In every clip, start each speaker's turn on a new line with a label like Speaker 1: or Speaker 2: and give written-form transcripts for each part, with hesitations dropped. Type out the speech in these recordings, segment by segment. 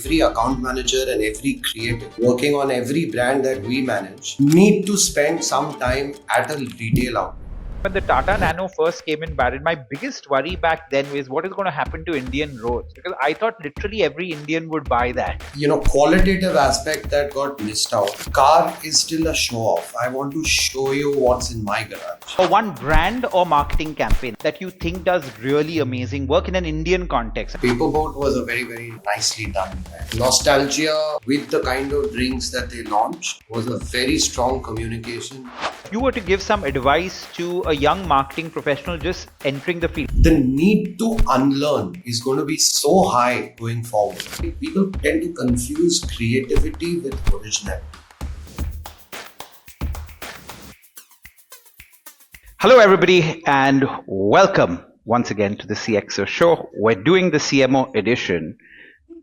Speaker 1: every account manager and every creative working on every brand that we manage need to spend some time at a retail outlet.
Speaker 2: When the Tata Nano first came in, Barin, my biggest worry back then was what is going to happen to Indian roads? Because I thought literally every Indian would buy that.
Speaker 1: Qualitative aspect that got missed out. Car is still a show off. I want to show you what's in my garage.
Speaker 2: Or one brand or marketing campaign that you think does really amazing work in an Indian context.
Speaker 1: Paperboat was a very, very nicely done brand. Nostalgia with the kind of drinks that they launched was a very strong communication.
Speaker 2: If you were to give some advice to a young marketing professional just entering the field,
Speaker 1: the need to unlearn is going to be so high going forward. People tend to confuse creativity with originality.
Speaker 2: Hello, everybody, and welcome once again to the CXO Show. We're doing the CMO Edition.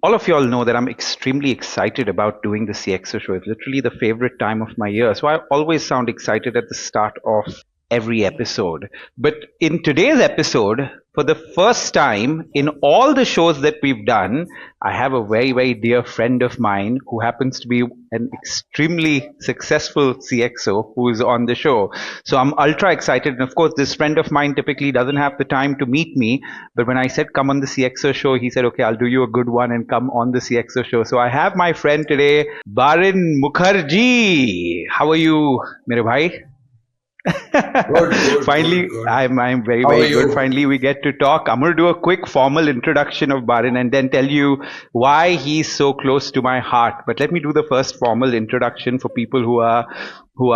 Speaker 2: All of you all know that I'm extremely excited about doing the CXO Show. It's literally the favorite time of my year. So I always sound excited at the start of every episode. But in today's episode, for the first time in all the shows that we've done, I have a very, very dear friend of mine who happens to be an extremely successful CXO who is on the show. So I'm ultra excited. And of course, this friend of mine typically doesn't have the time to meet me. But when I said, come on the CXO show, he said, okay, I'll do you a good one and come on the CXO show. So I have my friend today, Barin Mukherjee. How are you, mere bhai?
Speaker 1: Good,
Speaker 2: Finally,
Speaker 1: good.
Speaker 2: I'm very,
Speaker 1: How
Speaker 2: very
Speaker 1: are you?
Speaker 2: good. Finally, we get to talk. I'm going to do a quick formal introduction of Barin and then tell you why he's so close to my heart. But let me do the first formal introduction for people who are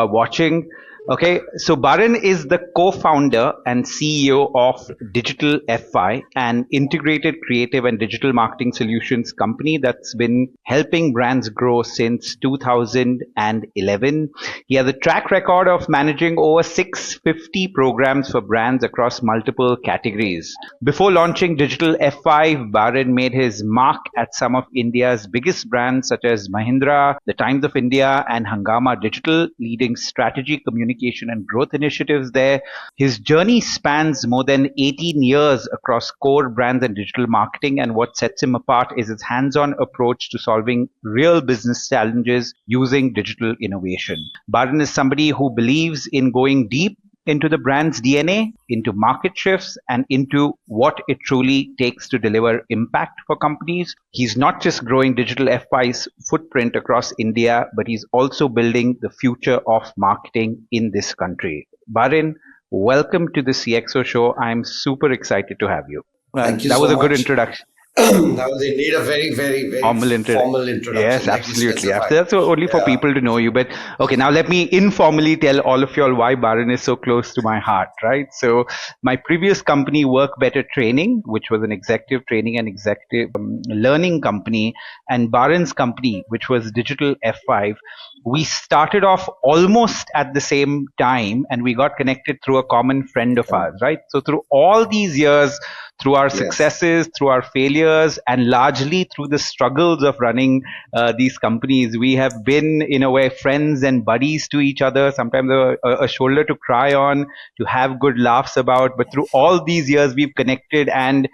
Speaker 2: watching. Okay, so Barin is the co-founder and CEO of Digital FI, an integrated creative and digital marketing solutions company that's been helping brands grow since 2011. He has a track record of managing over 650 programs for brands across multiple categories. Before launching Digital FI, Barin made his mark at some of India's biggest brands such as Mahindra, The Times of India, and Hungama Digital, leading strategy, communication, and growth initiatives there. His journey spans more than 18 years across core brands and digital marketing, and what sets him apart is his hands-on approach to solving real business challenges using digital innovation. Barin is somebody who believes in going deep into the brand's DNA, into market shifts, and into what it truly takes to deliver impact for companies. He's not just growing Digital FI's footprint across India, but he's also building the future of marketing in this country. Barin, welcome to the CXO show. I'm super excited to have you.
Speaker 1: Thank you
Speaker 2: That
Speaker 1: so
Speaker 2: was a good
Speaker 1: much.
Speaker 2: introduction.
Speaker 1: That was indeed a very, very, very formal introduction.
Speaker 2: Yes,
Speaker 1: like you
Speaker 2: absolutely.
Speaker 1: specified.
Speaker 2: That's only for
Speaker 1: Yeah.
Speaker 2: people to know you. But okay, now let me informally tell all of you all why Barin is so close to my heart, right? So my previous company, Work Better Training, which was an executive training and executive learning company, and Barin's company, which was Digital F5, we started off almost at the same time, and we got connected through a common friend of ours, right? So through all these years, through our successes, through our failures, and largely through the struggles of running these companies, we have been, in a way, friends and buddies to each other, sometimes a shoulder to cry on, to have good laughs about. But through all these years, we've connected, and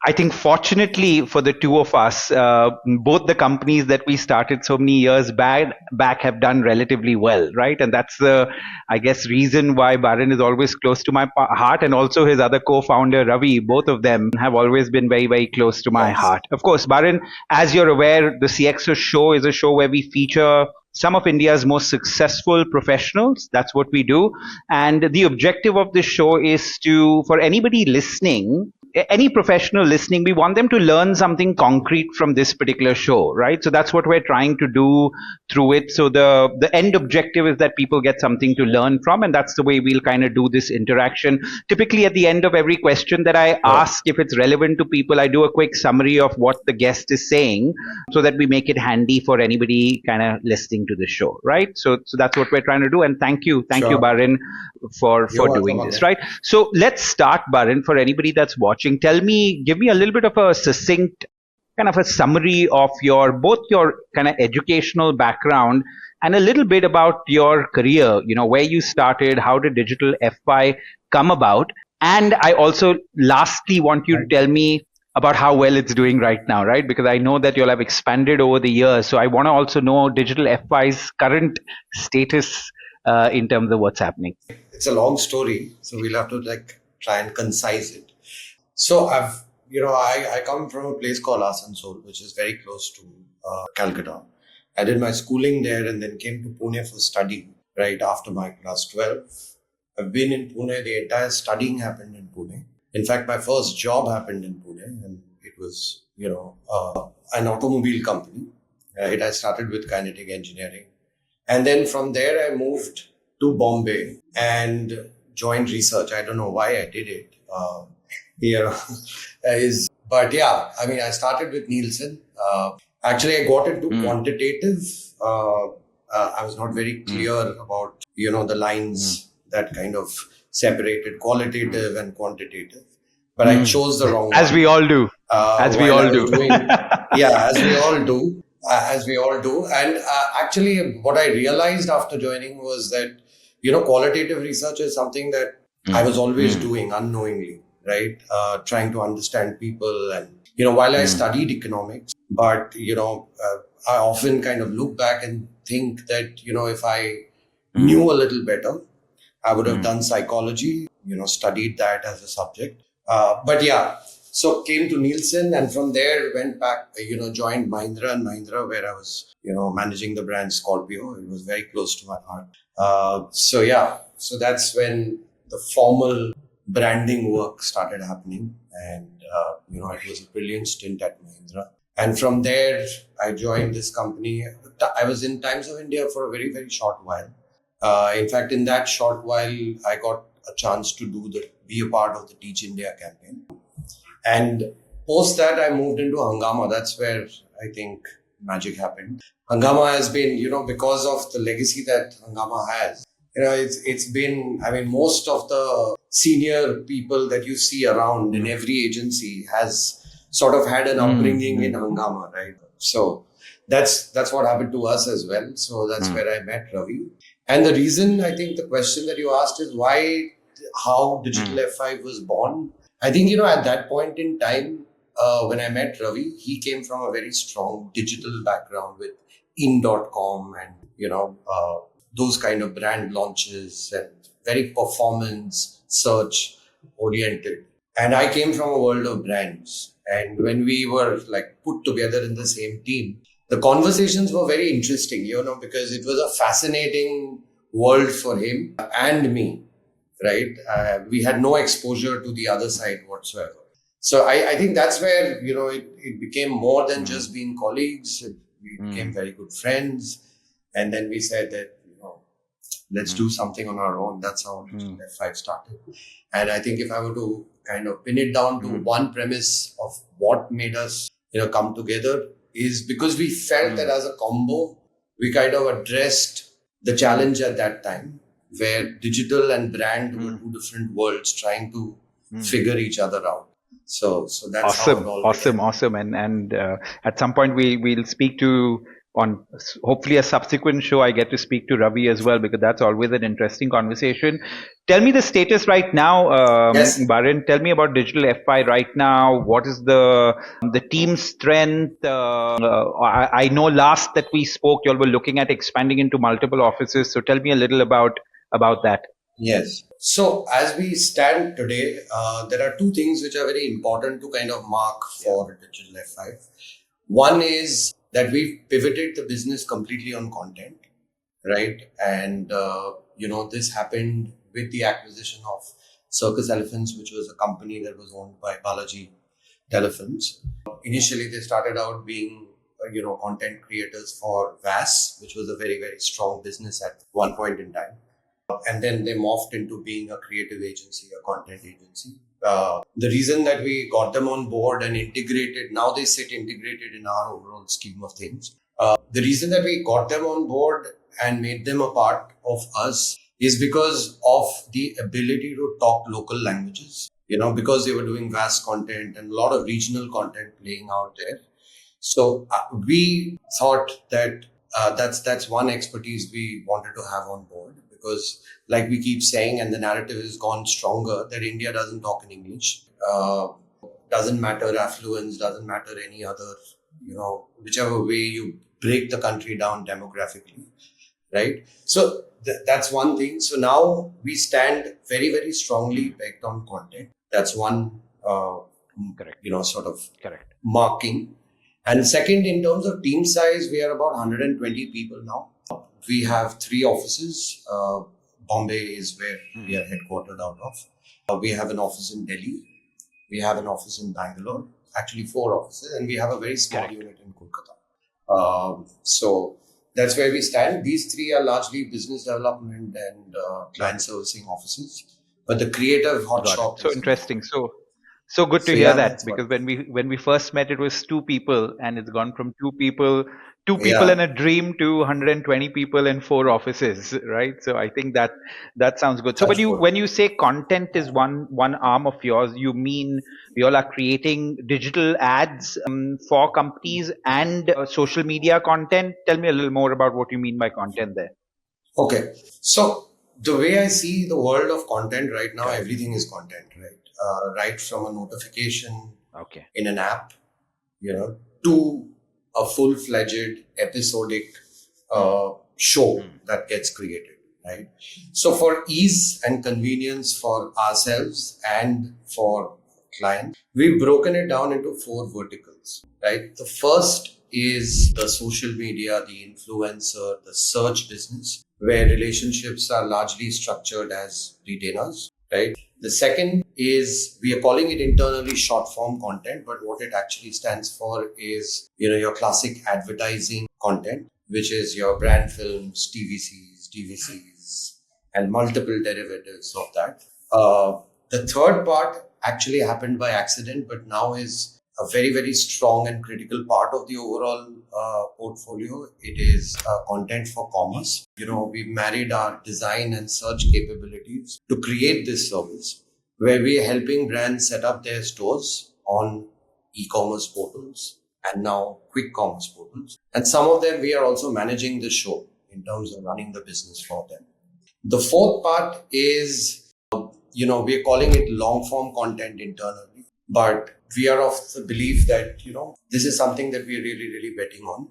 Speaker 2: I think fortunately for the two of us, both the companies that we started so many years back have done relatively well, right? And that's the, I guess, reason why Barin is always close to my heart, and also his other co-founder, Ravi. Both of them have always been very, very close to my heart. Of course, Barin, as you're aware, the CXO show is a show where we feature some of India's most successful professionals. That's what we do. And the objective of this show is to, for anybody listening, any professional listening, we want them to learn something concrete from this particular show, right? So that's what we're trying to do through it. So the end objective is that people get something to learn from, and that's the way we'll kind of do this interaction. Typically at the end of every question that I ask, if it's relevant to people, I do a quick summary of what the guest is saying so that we make it handy for anybody kind of listening to the show, right? So that's what we're trying to do. And thank you, Barin, for doing this, right? So let's start, Barin, for anybody that's watching. Give me a little bit of a succinct kind of a summary of both your kind of educational background and a little bit about your career, where you started, how did Digital FI come about? And I also lastly want you to tell me about how well it's doing right now, right? Because I know that you'll have expanded over the years. So I want to also know Digital FY's current status in terms of what's happening.
Speaker 1: It's a long story, so we'll have to try and concise it. So I come from a place called Asansol, which is very close to Calcutta. I did my schooling there and then came to Pune for study right after my class 12. I've been in Pune. The entire studying happened in Pune. In fact, my first job happened in Pune, and it was, an automobile company. Right? I started with kinetic engineering. And then from there, I moved to Bombay and joined research. I don't know why I did it. But yeah, I mean, I started with Nielsen. Actually, I got into quantitative. I was not very clear about, the lines that kind of separated qualitative and quantitative. But I chose the wrong
Speaker 2: As
Speaker 1: one.
Speaker 2: we all do. As we all do.
Speaker 1: Yeah, as we all do. And actually, what I realized after joining was that, qualitative research is something that I was always doing unknowingly, right? Trying to understand people. And, while I studied economics, but, I often kind of look back and think that, if I knew a little better, I would have done psychology, studied that as a subject. But yeah, so came to Nielsen, and from there went back, joined Mahindra and Mahindra, where I was, managing the brand Scorpio. It was very close to my heart. So that's when the formal branding work started happening. And, it was a brilliant stint at Mahindra. And from there, I joined this company. I was in Times of India for a very, very short while. In fact, in that short while, I got a chance to be a part of the Teach India campaign. And post that, I moved into Hungama. That's where I think magic happened. Hungama has been, because of the legacy that Hungama has, it's been, most of the senior people that you see around in every agency has sort of had an upbringing in Hungama, right? So that's what happened to us as well. So that's where I met Ravi. And the reason, I think the question that you asked is how Digital F5 was born. I think, at that point in time, when I met Ravi, he came from a very strong digital background with in.com and, those kind of brand launches and very performance search oriented. And I came from a world of brands. And when we were put together in the same team, the conversations were very interesting, because it was a fascinating world for him and me, right? We had no exposure to the other side whatsoever. So I think that's where, it became more than just being colleagues. We became very good friends. And then we said that, let's do something on our own. That's how F5 started. And I think if I were to kind of pin it down to one premise of what made us, come together is because we felt that as a combo, we kind of addressed the challenge at that time where digital and brand were two different worlds trying to figure each other out. So that's how it all began.
Speaker 2: Awesome. And at some point we'll speak to, on hopefully a subsequent show, I get to speak to Ravi as well, because that's always an interesting conversation. Tell me the status right now,
Speaker 1: Yes.
Speaker 2: Barin. Tell me about Digital FI right now. What is the team strength? I know last that we spoke, you all were looking at expanding into multiple offices. So tell me a little about that.
Speaker 1: Yes. So as we stand today, there are two things which are very important to kind of mark for Digital F5. One is that we've pivoted the business completely on content, right? And, this happened with the acquisition of Circus Elephants, which was a company that was owned by Balaji Telefilms. Initially, they started out being, content creators for VAS, which was a very, very strong business at one point in time. And then they morphed into being a creative agency, a content agency. The reason that we got them on board and integrated, now they sit integrated in our overall scheme of things. The reason that we got them on board and made them a part of us is because of the ability to talk local languages, because they were doing vast content and a lot of regional content playing out there. So we thought that that's one expertise we wanted to have on board. Because like we keep saying, and the narrative has gone stronger, that India doesn't talk in English. doesn't matter affluence, doesn't matter any other, whichever way you break the country down demographically, right? So that's one thing. So now we stand very, very strongly pegged on content. That's one,
Speaker 2: Correct.
Speaker 1: Sort of
Speaker 2: Correct.
Speaker 1: marking. And second, in terms of team size, we are about 120 people now. We have 3 offices. Bombay is where we are headquartered out of. We have an office in Delhi. We have an office in Bangalore. Actually, 4 offices. And we have a very small unit in Kolkata. So that's where we stand. These 3 are largely business development and client servicing offices. But the creative hot shop.
Speaker 2: So interesting. So good to hear that, because when we first met, it was 2 people, and it's gone from 2 people in a dream to 120 people in 4 offices, right? So I think that sounds good. So when you say content is one arm of yours, you mean you all are creating digital ads for companies and social media content? Tell me a little more about what you mean by content there.
Speaker 1: Okay, so the way I see the world of content right now, everything is content, right? Right from a notification in an app, to a full-fledged episodic show that gets created, right? So for ease and convenience for ourselves and for clients, we've broken it down into 4 verticals, right? The first is the social media, the influencer, the search business, where relationships are largely structured as retainers, right? The second is, we are calling it internally short form content, but what it actually stands for is, your classic advertising content, which is your brand films, TVCs, DVCs, and multiple derivatives of that. The third part actually happened by accident, but now is a very, very strong and critical part of the overall portfolio. It is content for commerce. We married our design and search capabilities to create this service where we are helping brands set up their stores on e-commerce portals and now quick commerce portals. And some of them, we are also managing the show in terms of running the business for them. The fourth part is, we are calling it long form content internally, but we are of the belief that, this is something that we are really, really betting on,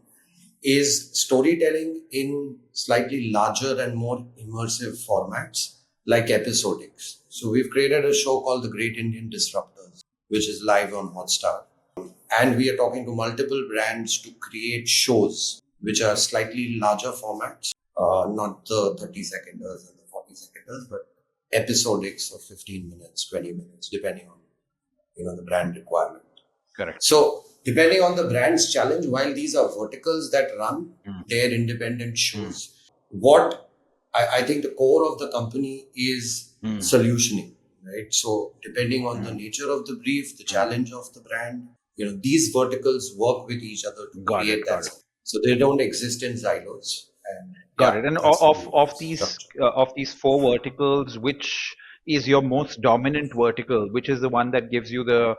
Speaker 1: is storytelling in slightly larger and more immersive formats like episodics. So we've created a show called The Great Indian Disruptors, which is live on Hotstar. And we are talking to multiple brands to create shows which are slightly larger formats, not the 30-seconders and the 40-seconders, but episodics of 15 minutes, 20 minutes, depending on the brand requirement.
Speaker 2: Correct.
Speaker 1: So depending on the brand's challenge, while these are verticals that run their independent shows, what I think the core of the company is solutioning, right? So depending on the nature of the brief, the challenge of the brand, these verticals work with each other to create that. So they don't exist in silos.
Speaker 2: Got it. And of these 4 verticals, which is your most dominant vertical? Which is the one that gives you the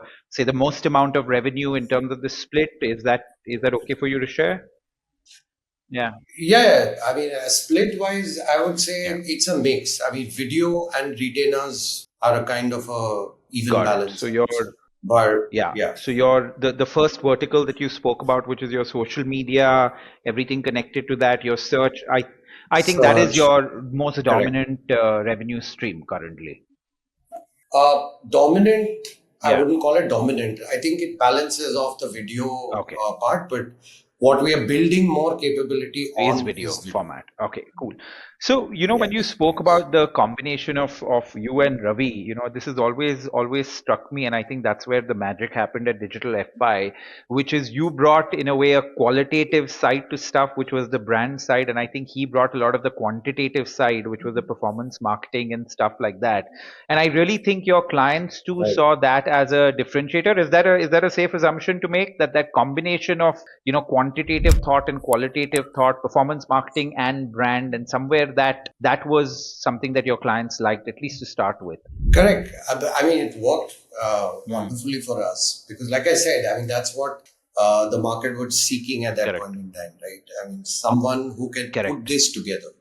Speaker 2: most amount of revenue in terms of the split? Is that okay for you to share? Yeah.
Speaker 1: I mean, split wise, I would say it's a mix. I mean, video and retainers are a kind of a even balance.
Speaker 2: So So the first vertical that you spoke about, which is your social media, everything connected to that, your search, I think that is your most dominant revenue stream currently.
Speaker 1: Dominant, I wouldn't call it dominant. I think it balances off the video part, but what we are building more capability on
Speaker 2: is video format. Okay, cool. So, when you spoke about the combination of you and Ravi, this has always struck me. And I think that's where the magic happened at Digital FI, which is you brought in a way a qualitative side to stuff, which was the brand side. And I think he brought a lot of the quantitative side, which was the performance marketing and stuff like that. And I really think your clients too saw that as a differentiator. Is that a safe assumption to make, that combination of, quantitative thought and qualitative thought, performance marketing and brand, and somewhere that was something that your clients liked, at least to start with?
Speaker 1: Correct. I mean, it worked wonderfully for us because, like I said, I mean, that's what the market was seeking at that point in time, right? I mean, someone who can put this together,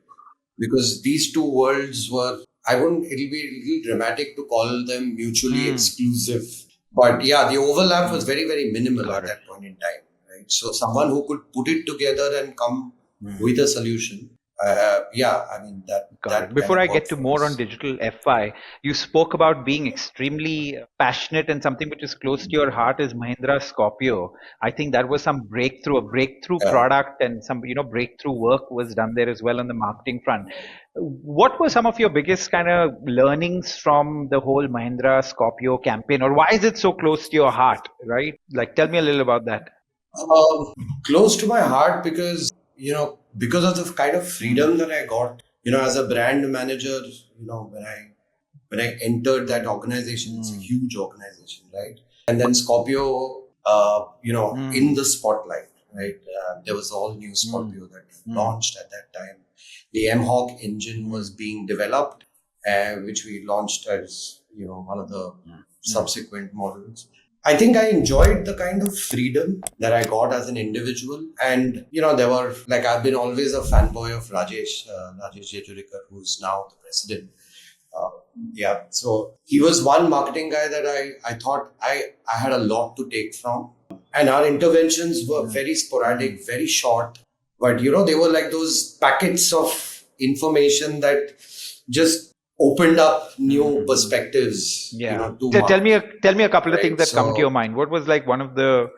Speaker 1: because these two worlds were, it'll be a little dramatic to call them mutually exclusive, But yeah, the overlap was very, very minimal at that point in time, right? So someone who could put it together and come with a solution. I mean, that
Speaker 2: Before
Speaker 1: kind
Speaker 2: I
Speaker 1: of
Speaker 2: get
Speaker 1: worked
Speaker 2: to
Speaker 1: for
Speaker 2: more on
Speaker 1: us.
Speaker 2: digital FI, you spoke about being extremely passionate, and something which is close to your heart is Mahindra Scorpio. I think that was some breakthrough, a breakthrough
Speaker 1: Yeah.
Speaker 2: product, and some breakthrough work was done there as well on the marketing front. What were some of your biggest kind of learnings from the whole Mahindra Scorpio campaign, or why is it so close to your heart? Right? Like, tell me a little about that.
Speaker 1: Um, Close to my heart because of the kind of freedom that I got, as a brand manager, when I entered that organization, it's a huge organization, right? And then Scorpio, in the spotlight, right? There was all new Scorpio that launched at that time. The M-Hawk engine was being developed, which we launched as, one of the subsequent models. I think I enjoyed the kind of freedom that I got as an individual. And, there were, like, I've been always a fanboy of Rajesh Jejurikar, who's now the president. So he was one marketing guy that I thought I had a lot to take from. And our interventions were very sporadic, very short. But, they were like those packets of information that just opened up new perspectives, to
Speaker 2: So
Speaker 1: marketing.
Speaker 2: tell me a couple of things
Speaker 1: Right.
Speaker 2: that come to your
Speaker 1: So,
Speaker 2: mind. What was like one of the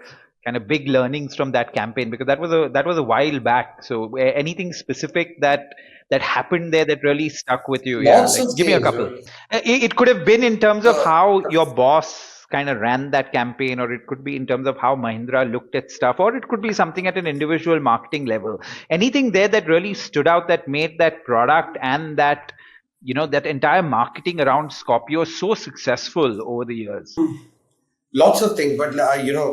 Speaker 2: kind of big learnings from that campaign? Because that was a while back. So anything specific that happened there that really stuck with you? Yeah,
Speaker 1: lots
Speaker 2: like
Speaker 1: of
Speaker 2: give me a
Speaker 1: things.
Speaker 2: couple. It could have been in terms of
Speaker 1: The,
Speaker 2: how your boss kind of ran that campaign, or it could be in terms of how Mahindra looked at stuff, or it could be something at an individual marketing level. Anything there that really stood out that made that product and that that entire marketing around Scorpio so successful over the years?
Speaker 1: Lots of things, but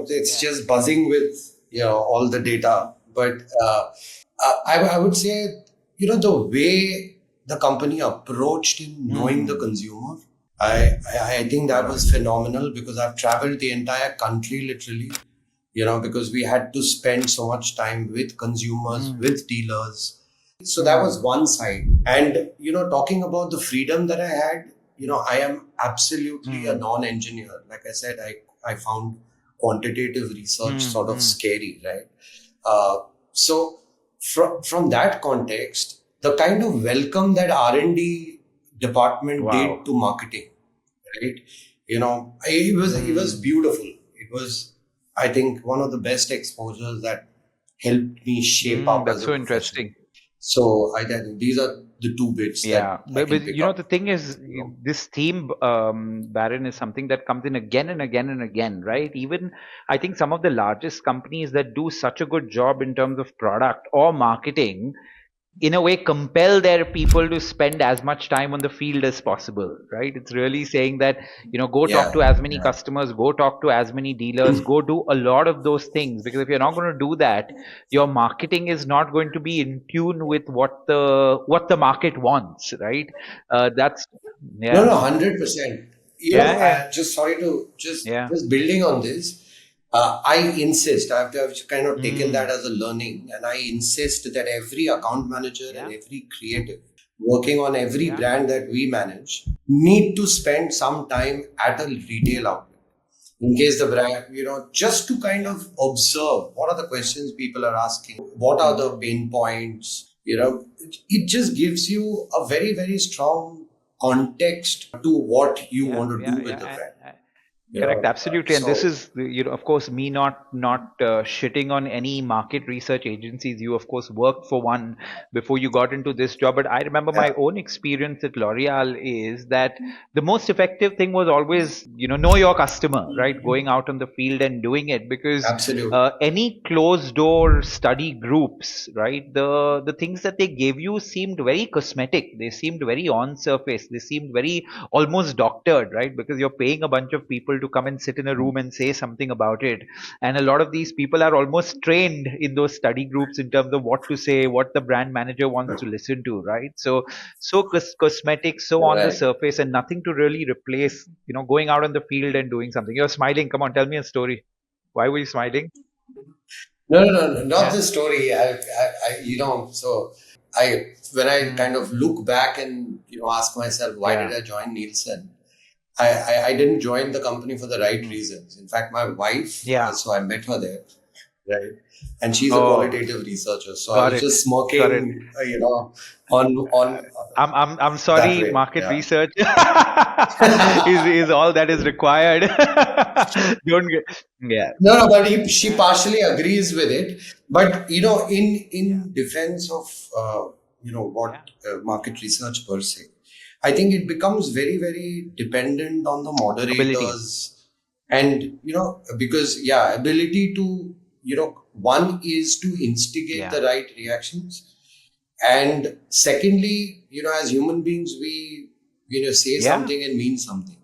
Speaker 1: it's just buzzing with all the data. But I would say the way the company approached in knowing the consumer, I think that was phenomenal, because I've traveled the entire country literally, because we had to spend so much time with consumers, with dealers. So that was one side. And, talking about the freedom that I had, I am absolutely a non-engineer. Like I said, I found quantitative research sort of scary, right? So from that context, the kind of welcome that R&D department did to marketing, right? It was beautiful. It was, I think, one of the best exposures that helped me shape up as
Speaker 2: That's
Speaker 1: a
Speaker 2: so
Speaker 1: professional.
Speaker 2: interesting.
Speaker 1: So I think these are the two bits
Speaker 2: Yeah,
Speaker 1: that I can
Speaker 2: but
Speaker 1: pick up.
Speaker 2: the thing is, this theme, Barin, is something that comes in again and again and again, right? Even I think some of the largest companies that do such a good job in terms of product or marketing, in a way, compel their people to spend as much time on the field as possible, right? It's really saying that, go talk to
Speaker 1: Yeah,
Speaker 2: as many
Speaker 1: yeah.
Speaker 2: customers, go talk to as many dealers, go do a lot of those things. Because if you're not going to do that, your marketing is not going to be in tune with what the market wants, right? That's
Speaker 1: No,
Speaker 2: yeah,
Speaker 1: no, 100%.
Speaker 2: yeah, yeah,
Speaker 1: Just sorry to
Speaker 2: yeah.
Speaker 1: just building on this. I insist. I've kind of taken that
Speaker 2: Mm,
Speaker 1: as a learning, and I insist that every account manager and every creative working on every brand that we manage need to spend some time at a retail outlet. In case the brand, just to kind of observe what are the questions people are asking, what are the pain points, it just gives you a very, very strong context to what you want to do with the brand.
Speaker 2: Correct, absolutely. And this
Speaker 1: So
Speaker 2: is, of course, me not shitting on any market research agencies. You, of course, worked for one before you got into this job. But I remember
Speaker 1: yeah,
Speaker 2: my own experience at L'Oreal is that the most effective thing was always, know your customer, right? Going out on the field and doing it, because
Speaker 1: absolutely.
Speaker 2: any closed door study groups, right? The things that they gave you seemed very cosmetic. They seemed very on surface. They seemed very almost doctored, right? Because you're paying a bunch of people to come and sit in a room and say something about it. And a lot of these people are almost trained in those study groups in terms of what to say, what the brand manager wants to listen to, right? So cosmetic, so on the
Speaker 1: Right.
Speaker 2: surface, and nothing to really replace, going out on the field and doing something. You're smiling. Come on, tell me a story. Why were you smiling?
Speaker 1: No, no, no, no, not
Speaker 2: Yeah.
Speaker 1: the story. So when I kind of look back and ask myself, why did I join Nielsen? I didn't join the company for the right reasons. In fact, my wife, so I met her there, right? And she's a qualitative researcher. So I was just smirking, on
Speaker 2: I'm
Speaker 1: that
Speaker 2: sorry,
Speaker 1: way.
Speaker 2: market
Speaker 1: Yeah.
Speaker 2: research is all that is required. Don't get, yeah.
Speaker 1: No, but she partially agrees with it. But in defense of what market research per se, I think it becomes very, very dependent on the
Speaker 2: Ability.
Speaker 1: moderators, and because ability to one is to instigate the right reactions, and secondly, as human beings, we say something and mean something.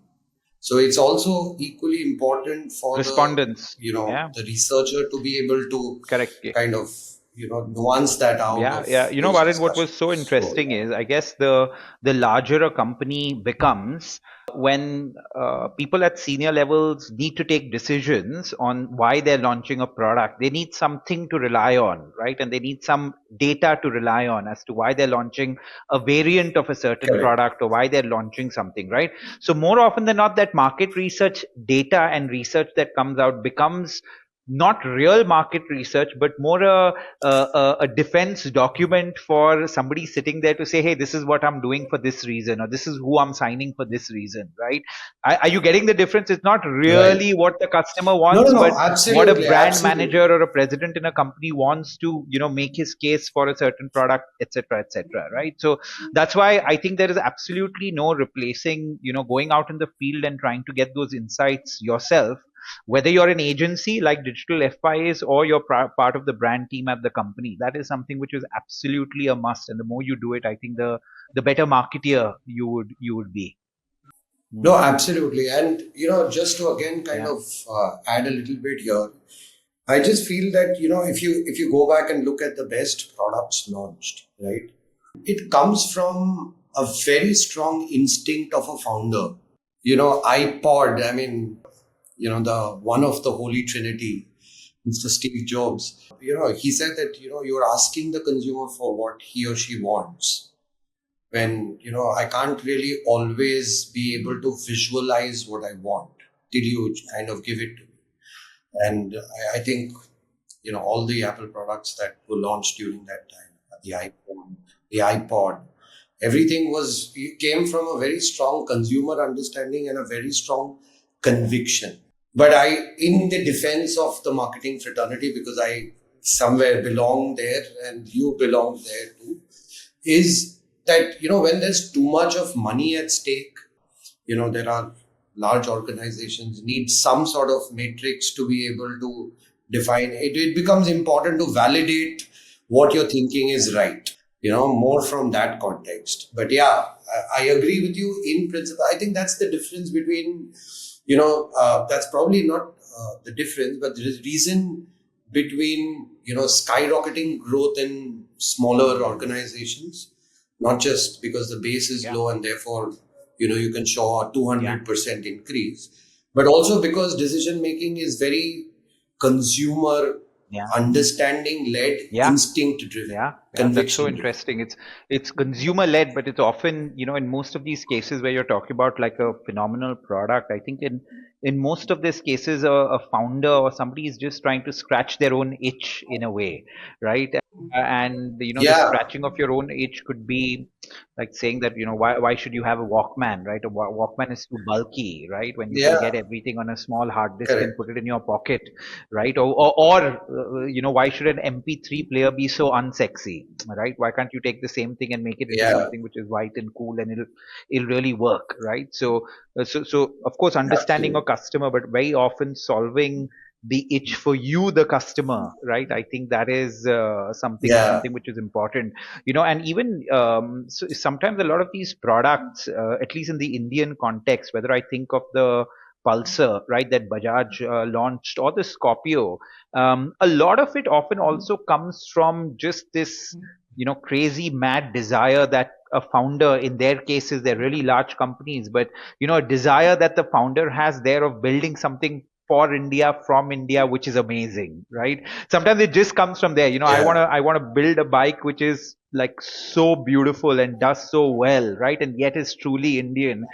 Speaker 1: So it's also equally important for
Speaker 2: Respondents.
Speaker 1: the researcher to be able to
Speaker 2: Correct.
Speaker 1: kind of nuance that out of those
Speaker 2: Barin, what was so
Speaker 1: discussions.
Speaker 2: interesting is, I guess the larger a company becomes, when people at senior levels need to take decisions on why they're launching a product, they need something to rely on, right? And they need some data to rely on as to why they're launching a variant of a certain product or why they're launching something, right? So more often than not, that market research data and research that comes out becomes not real market research, but more a defense document for somebody sitting there to say, hey, this is what I'm doing for this reason, or this is who I'm signing for this reason, right? Are you getting the difference? It's not really what the customer wants, but what a brand manager or a president in a company wants to, make his case for a certain product, etc., right? So that's why I think there is absolutely no replacing, going out in the field and trying to get those insights yourself, whether you're an agency like Digital FIs or you're part of the brand team at the company. That is something which is absolutely a must. And the more you do it, I think the better marketeer you would be.
Speaker 1: No, absolutely. And, just to again kind of add a little bit here, I just feel that, if you go back and look at the best products launched, right, it comes from a very strong instinct of a founder. iPod, I mean, the one of the Holy Trinity, Mr. Steve Jobs, he said that, you're asking the consumer for what he or she wants. When, I can't really always be able to visualize what I want till you kind of give it to me. And I think, all the Apple products that were launched during that time, the iPhone, the iPod, everything came from a very strong consumer understanding and a very strong conviction. But in the defense of the marketing fraternity, because I somewhere belong there and you belong there too, is that, when there's too much of money at stake, there are large organizations need some sort of matrix to be able to define it. It becomes important to validate what you're thinking is right, more from that context. But I agree with you in principle. I think that's the difference between, that's probably not the difference, but there is reason between, skyrocketing growth in smaller organizations, not just because the base is low and therefore, you can show a 200% increase, but also because decision making is very consumer understanding led, instinct driven.
Speaker 2: That's so interesting. It's consumer led, but it's often, in most of these cases where you're talking about like a phenomenal product, I think in most of these cases, a founder or somebody is just trying to scratch their own itch in a way, right? And the scratching of your own itch could be like saying that, why should you have a Walkman, right? A Walkman is too bulky, right? When you can get everything on a small hard disk and put it in your pocket, right? Or why should an MP3 player be so unsexy, right? Why can't you take the same thing and make it into something which is white and cool and it'll really work, right? So of course, understanding a customer, but very often solving the itch for you, the customer, right? I think that is something which is important, and even so sometimes a lot of these products, at least in the Indian context, whether I think of the Pulsar, right, that Bajaj launched, or the Scorpio, a lot of it often also comes from just this, crazy mad desire that a founder, in their cases, they're really large companies, but, a desire that the founder has there of building something for India, from India, which is amazing, right? Sometimes it just comes from there. I want to build a bike which is like so beautiful and does so well, right? And yet is truly Indian.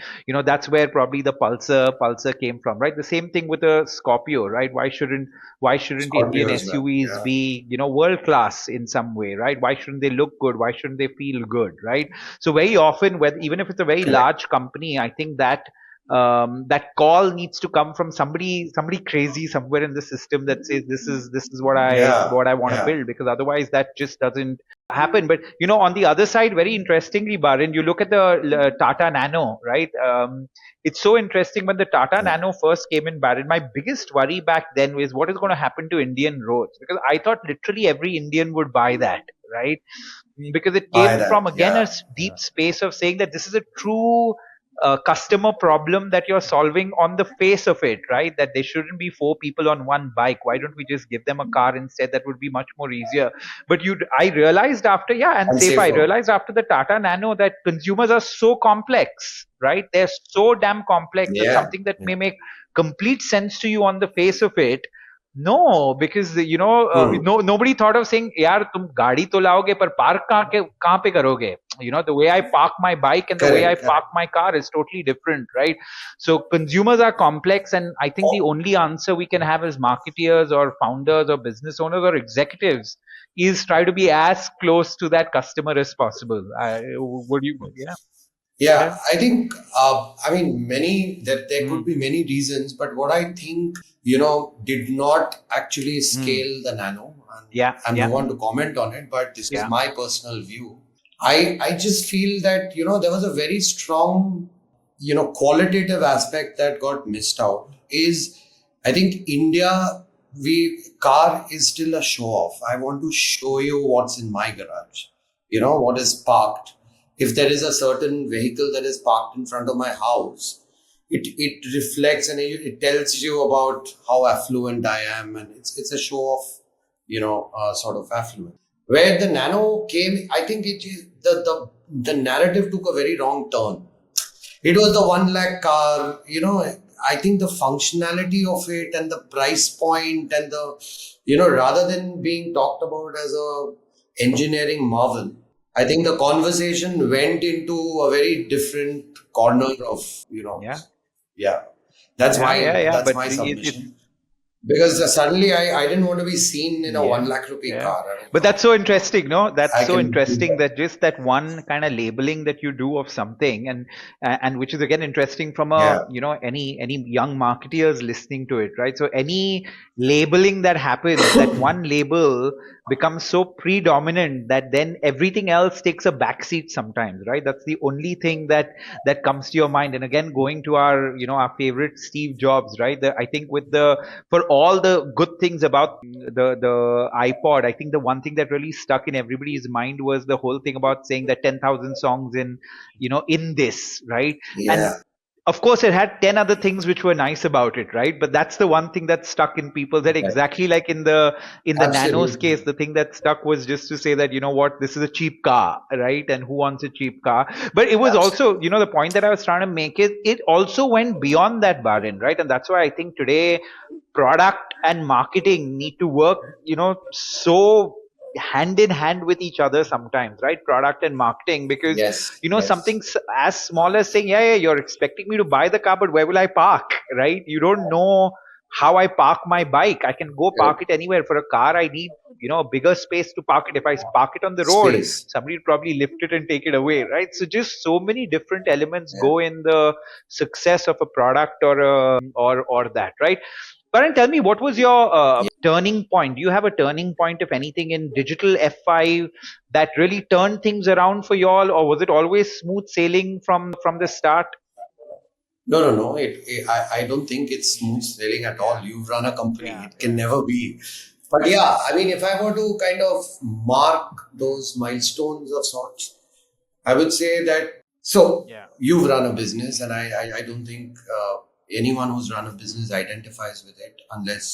Speaker 2: That's where probably the Pulsar came from, right? The same thing with a Scorpio, right? Why shouldn't Indian
Speaker 1: Scorpio as well.
Speaker 2: SUVs
Speaker 1: Yeah.
Speaker 2: be, world class in some way, right? Why shouldn't they look good? Why shouldn't they feel good, right? So very often, even if it's a very
Speaker 1: Correct.
Speaker 2: large company, I think that that call needs to come from somebody crazy somewhere in the system that says this is what I
Speaker 1: Yeah.
Speaker 2: what I want to
Speaker 1: Yeah.
Speaker 2: build, because otherwise that just doesn't happen. But on the other side, very interestingly, Barin, you look at the Tata Nano, right? It's so interesting. When the Tata
Speaker 1: Yeah.
Speaker 2: Nano first came in, Barin, my biggest worry back then was what is going to happen to Indian roads, because I thought literally every Indian would buy that, right? Because it
Speaker 1: Buy
Speaker 2: came
Speaker 1: that.
Speaker 2: from again a
Speaker 1: Yeah. Yeah.
Speaker 2: deep space of saying that this is a true customer problem that you're solving on the face of it, right? That there shouldn't be four people on one bike. Why don't we just give them a car instead? That would be much more easier. But I realized after, yeah, and
Speaker 1: And
Speaker 2: safe, I
Speaker 1: safer.
Speaker 2: realized after the Tata Nano that consumers are so complex, right? They're so damn complex that
Speaker 1: Yeah.
Speaker 2: something that
Speaker 1: Yeah.
Speaker 2: may make complete sense to you on the face of it, no, because
Speaker 1: Hmm.
Speaker 2: no, nobody thought of saying, "यार तुम गाड़ी तो लाओगे पर park कहाँ पे करोगे?" The way I park my bike and the way I
Speaker 1: Correct.
Speaker 2: park
Speaker 1: Correct.
Speaker 2: my car is totally different, right? So consumers are complex, and I think the
Speaker 1: Oh,
Speaker 2: only answer we can have as marketeers or founders or business owners or executives is try to be as close to that customer as possible. Would you? Yeah,
Speaker 1: yeah.
Speaker 2: yeah.
Speaker 1: I think. I mean, many that there could
Speaker 2: Mm,
Speaker 1: be many reasons, but what I think did not actually
Speaker 2: mm.
Speaker 1: scale the Nano, and
Speaker 2: Yeah,
Speaker 1: I'm no
Speaker 2: yeah,
Speaker 1: one to comment on it, but this is
Speaker 2: yeah,
Speaker 1: my personal view. I just feel that there was a very strong qualitative aspect that got missed out. Is I think India, we car is still a show off. I want to show you what's in my garage. What is parked. If there is a certain vehicle that is parked in front of my house, it reflects and it tells you about how affluent I am, and it's a show of sort of affluent. Where the Nano came, I think the narrative took a very wrong turn. It was the 1 lakh car, I think the functionality of it and the price point and rather than being talked about as a engineering marvel, I think the conversation went into a very different corner of,
Speaker 2: yeah,
Speaker 1: yeah. That's
Speaker 2: yeah, yeah,
Speaker 1: my
Speaker 2: yeah.
Speaker 1: that's
Speaker 2: But
Speaker 1: my
Speaker 2: it's
Speaker 1: submission. Because suddenly I didn't want to be seen in a
Speaker 2: yeah,
Speaker 1: 1 lakh rupee
Speaker 2: yeah.
Speaker 1: car. I mean,
Speaker 2: But that's so interesting, no?
Speaker 1: I
Speaker 2: That's so
Speaker 1: can do
Speaker 2: interesting
Speaker 1: that.
Speaker 2: that just that one kind of labeling that you do of something, and which is again interesting from a
Speaker 1: Yeah.
Speaker 2: any young marketeers listening to it, right? So any labeling that happens, that one label becomes so predominant that then everything else takes a backseat sometimes, right? That's the only thing that comes to your mind. And again, going to our our favorite Steve Jobs, right? I think with the for all the good things about the iPod, I think the one thing that really stuck in everybody's mind was the whole thing about saying that 10,000 songs in this, right? And
Speaker 1: Yeah.
Speaker 2: of course, it had 10 other things which were nice about it, right? But that's the one thing that stuck in people. That
Speaker 1: Right.
Speaker 2: exactly like in the Nano's case,
Speaker 1: Absolutely.
Speaker 2: the thing that stuck was just to say that, what, this is a cheap car, right? And who wants a cheap car? But it was
Speaker 1: Absolutely.
Speaker 2: also, the point that I was trying to make is it also went beyond that, Barin, right? And that's why I think today product and marketing need to work, so hand in hand with each other sometimes, right? Product and marketing, because
Speaker 1: Yes.
Speaker 2: something
Speaker 1: Yes.
Speaker 2: as small as saying, yeah, you're expecting me to buy the car, but where will I park, right? You don't know how I park my bike. I can go park
Speaker 1: Correct.
Speaker 2: it anywhere. For a car, I need a bigger space to park it. If I park it on the road,
Speaker 1: Space.
Speaker 2: somebody will probably lift it and take it away, right? So just so many different elements
Speaker 1: Yeah.
Speaker 2: go in the success of a product or that, right? Karan, tell me, what was your turning point? Do you have a turning point, if anything, in digital F5 that really turned things around for you all, or was it always smooth sailing from the start?
Speaker 1: No, no, no. I don't think it's smooth sailing at all.
Speaker 2: Yeah,
Speaker 1: You've run a company.
Speaker 2: yeah,
Speaker 1: It can
Speaker 2: yeah.
Speaker 1: never be. But yeah, I mean, if I were to kind of mark those milestones of sorts, I would say that. So
Speaker 2: Yeah.
Speaker 1: you've run a business, and I don't think anyone who's run a business identifies with it, unless,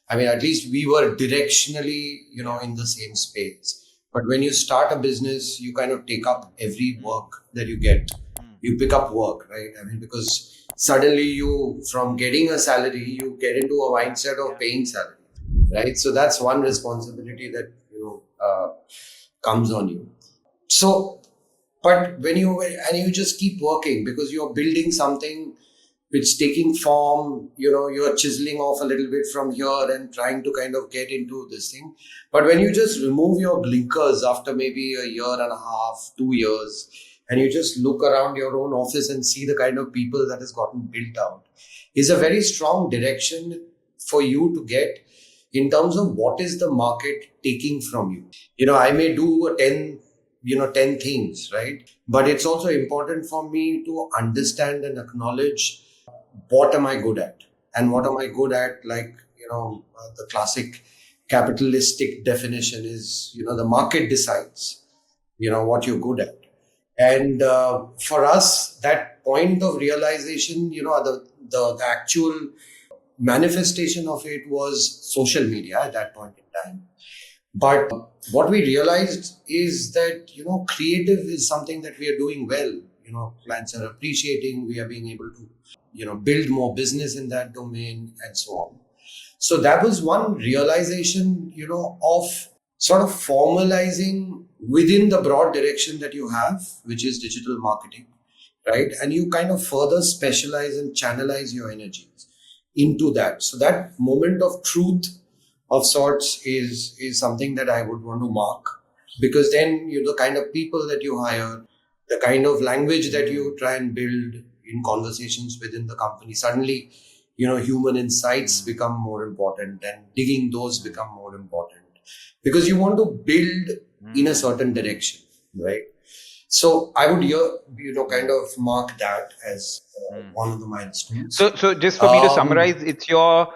Speaker 1: I mean, at least we were directionally,
Speaker 2: Yeah.
Speaker 1: in the same space. But when you start a business, you kind of take up every
Speaker 2: Mm,
Speaker 1: work that you get.
Speaker 2: mm.
Speaker 1: You pick up work, right? I mean, because suddenly from getting a salary, you get into a
Speaker 2: Yeah,
Speaker 1: mindset of
Speaker 2: yeah.
Speaker 1: paying salary, right? So that's one responsibility that comes on you. So, but when you just keep working because you're building something which taking form, you're chiseling off a little bit from here and trying to kind of get into this thing. But when you just remove your blinkers after maybe a year and a half, 2 years, and you just look around your own office and see the kind of people that has gotten built out, is a very strong direction for you to get in terms of what is the market taking from you. I may do 10 things, right? But it's also important for me to understand and acknowledge what am I good at, and what am I good at, like, the classic capitalistic definition is, the market decides, what you're good at. And for us, that point of realization, the actual manifestation of it was social media at that point in time. But what we realized is that, creative is something that we are doing well. Clients are appreciating, we are being able to, build more business in that domain and so on. So that was one realization, of sort of formalizing within the broad direction that you have, which is digital marketing, right? And you kind of further specialize and channelize your energies into that. So that moment of truth of sorts is something that I would want to mark, because then the kind of people that you hire, the kind of language that you try and build in conversations within the company, suddenly, human insights become more important, and digging those become more important, because you want to build in a certain direction, right? So I would kind of mark that as one of the milestones.
Speaker 2: So just for me to summarize, it's your,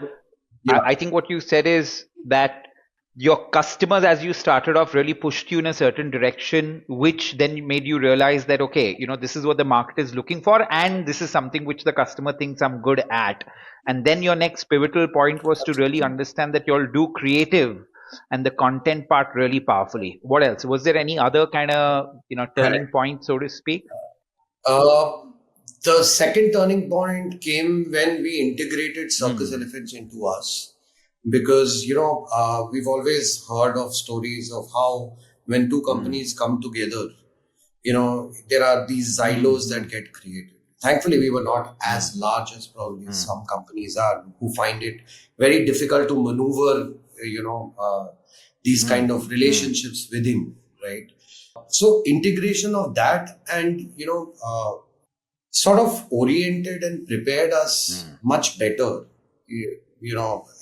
Speaker 1: Yeah.
Speaker 2: I think what you said is that your customers, as you started off, really pushed you in a certain direction, which then made you realize that, okay, this is what the market is looking for, and this is something which the customer thinks I'm good at. And then your next pivotal point was to really understand that you'll do creative and the content part really powerfully. What else? Was there any other kind of, turning point, so to speak?
Speaker 1: The second turning point came when we integrated Circus elephants into us. Because, we've always heard of stories of how when two companies come together, there are these silos that get created. Thankfully, we were not as large as probably some companies are, who find it very difficult to maneuver, these kind of relationships within, right? So integration of that and, sort of oriented and prepared us much better,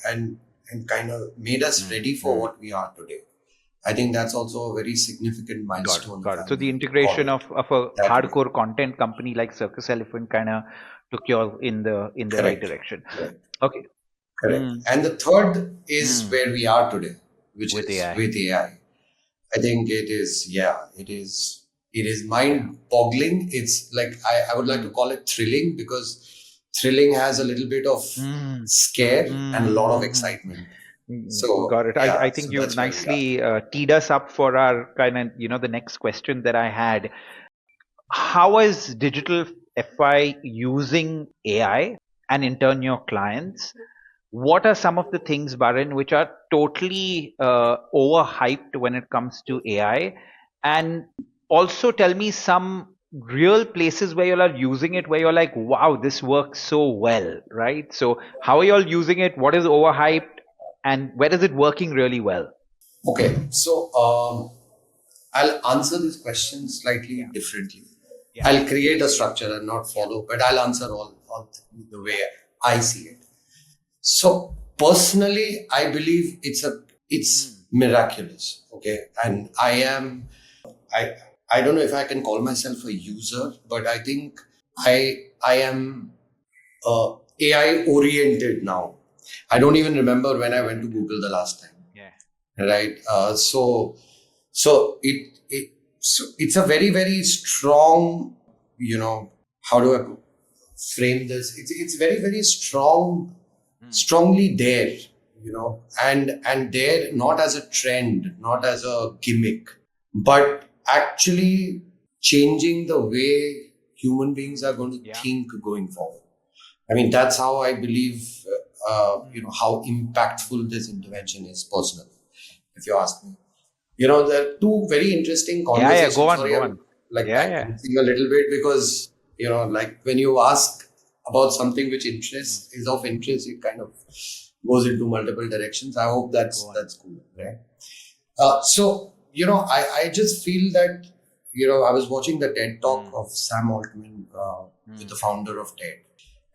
Speaker 1: and kind of made us ready for what we are today. I think that's also a very significant milestone.
Speaker 2: Got it. So the integration of a hardcore content company like Circus Elephant kind of took you all in the right direction.
Speaker 1: Correct.
Speaker 2: Okay.
Speaker 1: Correct. And the third is where we are today, which is
Speaker 2: AI.
Speaker 1: With AI. I think it is mind-boggling. It's like, I would like to call it thrilling, because thrilling has a little bit of scare and a lot of excitement. So
Speaker 2: got it. I think you've nicely teed us up for our kind of, the next question that I had. How is Digital FI using AI, and in turn your clients? What are some of the things, Barin, which are totally overhyped when it comes to AI? And also tell me some real places where you are using it, where you're like, wow, this works so well, right? So how are you all using it? What is overhyped? And where is it working really well?
Speaker 1: Okay, so I'll answer this question slightly differently. Yeah. I'll create a structure and not follow, but I'll answer all the way I see it. So personally, I believe it's miraculous. Okay, and I don't know if I can call myself a user, but I think I am AI oriented now. I don't even remember when I went to Google the last time. Yeah. Right. So it's a very, very strong, how do I frame this? It's very, very strongly there, and there not as a trend, not as a gimmick, but actually changing the way human beings are going to think going forward. I mean, that's how I believe, how impactful this intervention is personally, if you ask me. there are two very interesting
Speaker 2: Yeah,
Speaker 1: conversations.
Speaker 2: go on,
Speaker 1: Sorry,
Speaker 2: go
Speaker 1: I'm
Speaker 2: on.
Speaker 1: like
Speaker 2: Yeah.
Speaker 1: digressing a little bit because, like when you ask about something which is of interest, it kind of goes into multiple directions. I hope that's cool, right? So, I just feel that, I was watching the TED talk of Sam Altman, with the founder of TED.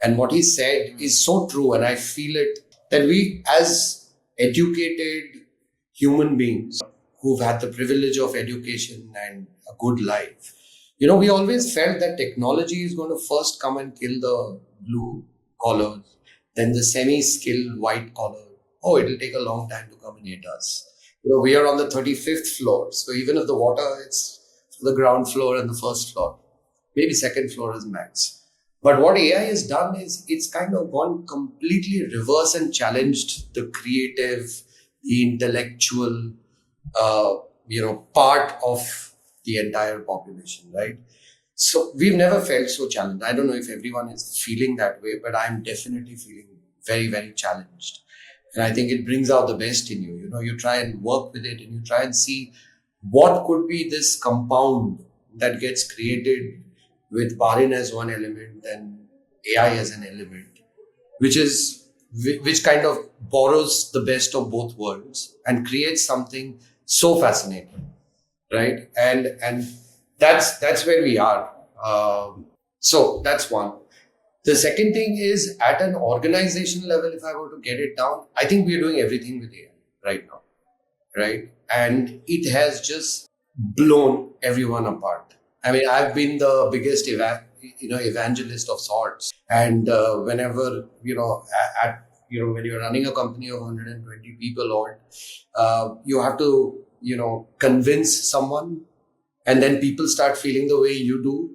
Speaker 1: And what he said is so true. And I feel it that we, as educated human beings who've had the privilege of education and a good life, we always felt that technology is going to first come and kill the blue collars, then the semi-skilled white collar. Oh, it'll take a long time to come and hit us. We are on the 35th floor. So even if the water, it's the ground floor and the first floor, maybe second floor is max. But what AI has done is it's kind of gone completely reverse and challenged the creative, the intellectual, part of the entire population, right? So we've never felt so challenged. I don't know if everyone is feeling that way, but I'm definitely feeling very, very challenged. And I think it brings out the best in you. You try and work with it and you try and see what could be this compound that gets created with Barin as one element and AI as an element, which kind of borrows the best of both worlds and creates something so fascinating, right? And that's where we are. So that's one. The second thing is at an organization level, if I were to get it down, I think we're doing everything with AI right now, right? And it has just blown everyone apart. I mean, I've been the biggest evangelist of sorts. And whenever, when you're running a company of 120 people or you have to, convince someone and then people start feeling the way you do.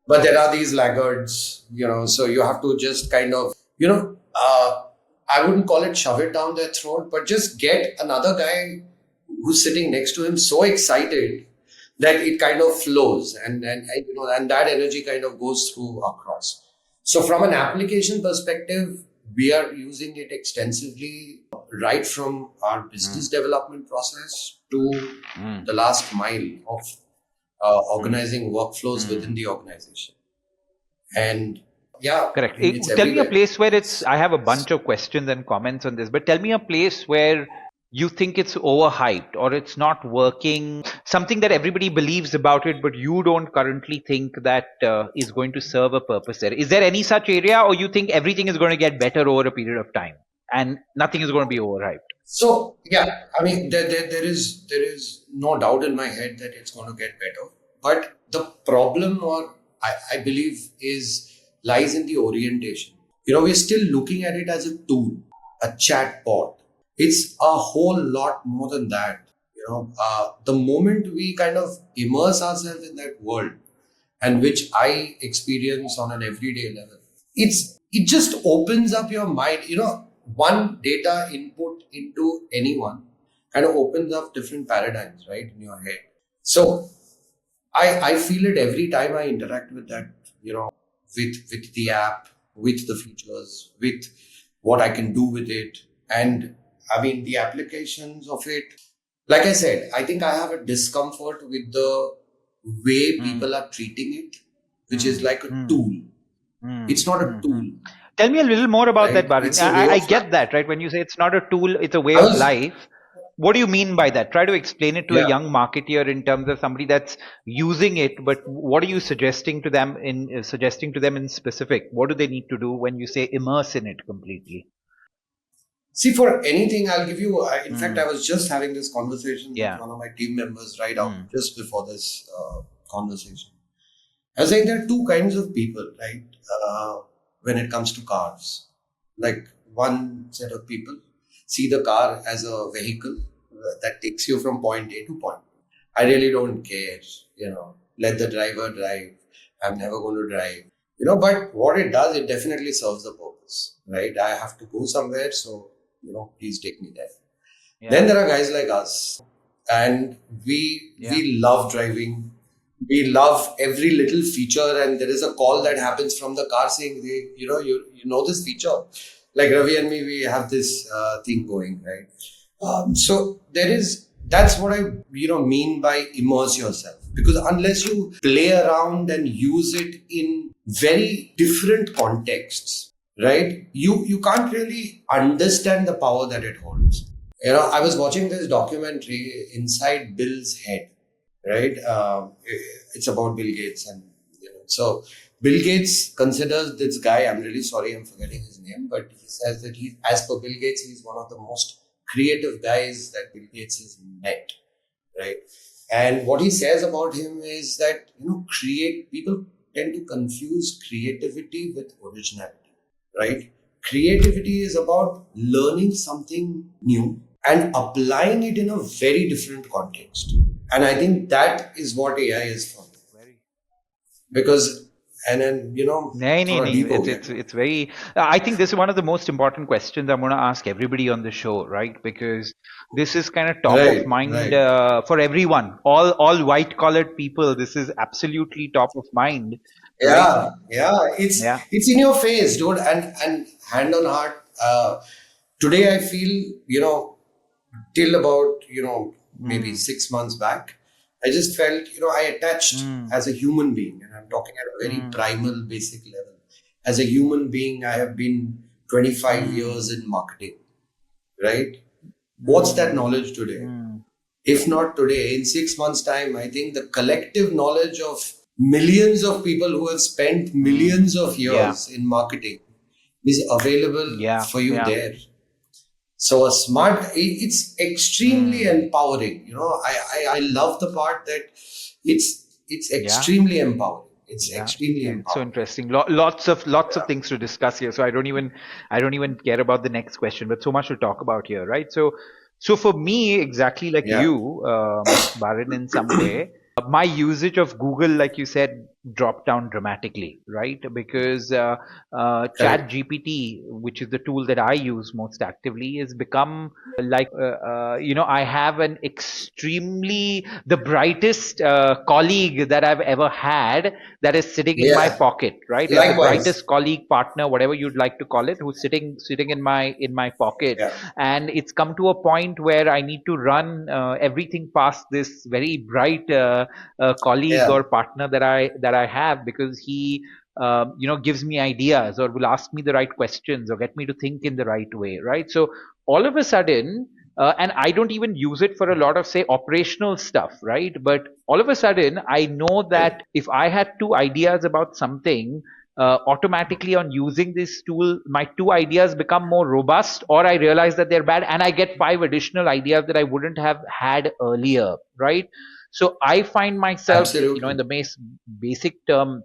Speaker 1: But there are these laggards, so you have to just kind of, I wouldn't call it shove it down their throat, but just get another guy who's sitting next to him so excited that it kind of flows and that energy kind of goes through across. So from an application perspective, we are using it extensively, right from our business development process to the last mile of organizing workflows within the organization. And yeah,
Speaker 2: correct.
Speaker 1: I mean, it's
Speaker 2: Tell me a
Speaker 1: everywhere.
Speaker 2: place where I have a bunch of questions and comments on this, but tell me a place where you think it's overhyped or it's not working, something that everybody believes about it, but you don't currently think that is going to serve a purpose there. Is there any such area, or you think everything is going to get better over a period of time and nothing is going to be overhyped?
Speaker 1: So yeah, I mean, there is no doubt in my head that it's going to get better. But the problem, or I believe, lies in the orientation. We're still looking at it as a tool, a chat bot. It's a whole lot more than that. The moment we kind of immerse ourselves in that world, and which I experience on an everyday level, it just opens up your mind. One data input into anyone kind of opens up different paradigms, right, in your head. So I feel it every time I interact with that, with the app, with the features, with what I can do with it. And I mean, the applications of it, like I said, I think I have a discomfort with the way people are treating it, which is like a tool. It's not a tool.
Speaker 2: Tell me a little more about
Speaker 1: Right?
Speaker 2: that, Barin.
Speaker 1: It's a way
Speaker 2: I
Speaker 1: of
Speaker 2: get
Speaker 1: life.
Speaker 2: that, right? When you say it's not a tool, it's a way of life. What do you mean by that? Try to explain it to a young marketeer in terms of somebody that's using it, but what are you suggesting to them in specific? What do they need to do when you say immerse in it completely?
Speaker 1: See, for anything, I'll give you. In fact, I was just having this conversation with one of my team members right out just before this conversation. I was saying there are two kinds of people, right? When it comes to cars, like one set of people see the car as a vehicle that takes you from point A to point B. I really don't care, let the driver drive. I'm never going to drive, but what it does, it definitely serves the purpose, right? I have to go somewhere, so, please take me there. Yeah. Then there are guys like us, and we love driving. We love every little feature, and there is a call that happens from the car saying, you know this feature. Like Ravi and me, we have this thing going, right? So there is That's what I mean by immerse yourself, because unless you play around and use it in very different contexts, right, you can't really understand the power that it holds. I was watching this documentary, Inside Bill's Head, right? It's about Bill Gates, and so Bill Gates considers this guy, I'm really sorry I'm forgetting his name, but he says that as per Bill Gates, he's one of the most creative guys that Bill Gates has met, right? And what he says about him is that, people tend to confuse creativity with originality, right? Creativity is about learning something new and applying it in a very different context. And I think that is what AI is for me. Because, and then,
Speaker 2: It's very, I think this is one of the most important questions I'm going to ask everybody on the show, right? Because this is kind of top of mind for everyone, all white collared people. This is absolutely top of mind.
Speaker 1: Right? It's in your face, dude. And hand on heart, today I feel, till about, maybe 6 months back, I just felt, I attached as a human being, and I'm talking at a very primal, basic level. As a human being, I have been 25 years in marketing, right? What's that knowledge today? If not today, in 6 months' time, I think the collective knowledge of millions of people who have spent millions of years in marketing is available for you there. So it's extremely empowering. I love the part that it's extremely empowering. It's extremely empowering.
Speaker 2: So interesting. Lots of things to discuss here. So I don't even care about the next question, but so much to talk about here, right? So for me, exactly like you, Barin, in some way, my usage of Google, like you said, dropped down dramatically, right? Because Chat GPT, which is the tool that I use most actively, has become like, I have an extremely, the brightest colleague that I've ever had that is sitting in my pocket, right?
Speaker 1: Likewise.
Speaker 2: The brightest colleague, partner, whatever you'd like to call it, who's sitting in my pocket. And it's come to a point where I need to run everything past this very bright colleague or partner that I have, because he gives me ideas or will ask me the right questions or get me to think in the right way, right? So all of a sudden, and I don't even use it for a lot of, say, operational stuff, right? But all of a sudden, I know that if I had two ideas about something, automatically on using this tool, my two ideas become more robust, or I realize that they're bad, and I get 5 additional ideas that I wouldn't have had earlier, right? So I find myself, in the basic term,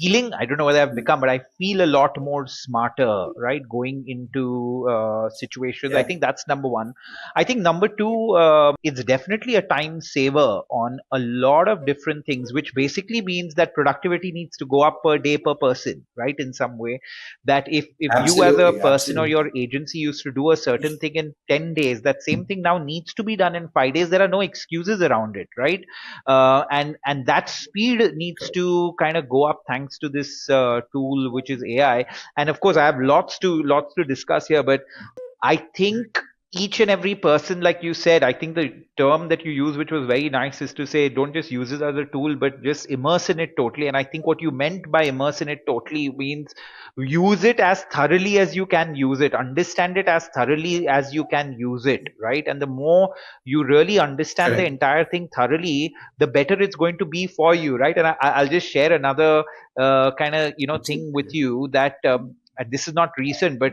Speaker 2: feeling, I don't know whether I've become, but I feel a lot more smarter, right? Going into situations. I think that's number one. I think number two, it's definitely a time saver on a lot of different things, which basically means that productivity needs to go up per day per person, right? In some way, that if you as a person or your agency used to do a certain thing in 10 days, that same thing now needs to be done in 5 days. There are no excuses around it, right? And that speed needs to kind of go up thanks to this tool, which is AI. And of course, I have lots to discuss here, but I think each and every person, like you said, I think the term that you use, which was very nice, is to say, don't just use it as a tool, but just immerse in it totally. And I think what you meant by immerse in it totally means use it as thoroughly as you can use it, understand it as thoroughly as you can use it, right? And the more you really understand the entire thing thoroughly, the better it's going to be for you, right? And I'll just share another kind of thing with you that this is not recent, but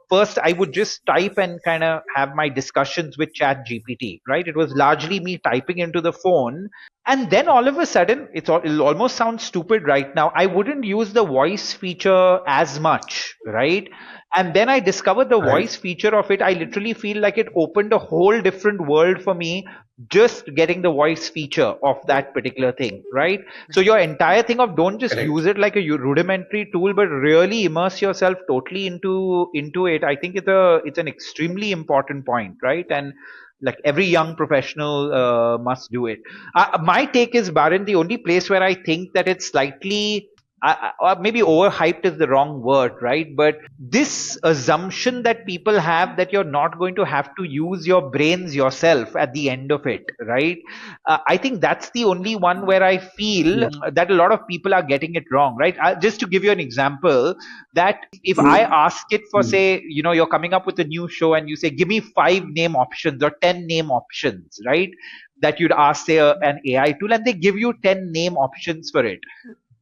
Speaker 2: first I would just type and kind of have my discussions with Chat GPT, right? It was largely me typing into the phone. And then all of a sudden, it'll almost sound stupid right now, I wouldn't use the voice feature as much, right? And then I discovered the voice feature of it. I literally feel like it opened a whole different world for me, just getting the voice feature of that particular thing, right? So your entire thing of don't just use it like a rudimentary tool, but really immerse yourself totally into it. I think it's an extremely important point, right? And like every young professional must do it. My take is, Barin, the only place where I think that it's slightly
Speaker 3: or maybe overhyped is the wrong word, right? But this assumption that people have that you're not going to have to use your brains yourself at the end of it, right? I think that's the only one where I feel that a lot of people are getting it wrong, right? Just to give you an example, that if I ask it for, say, you're coming up with a new show and you say, give me 5 name options or 10 name options, right? That you'd ask, say, an AI tool, and they give you 10 name options for it.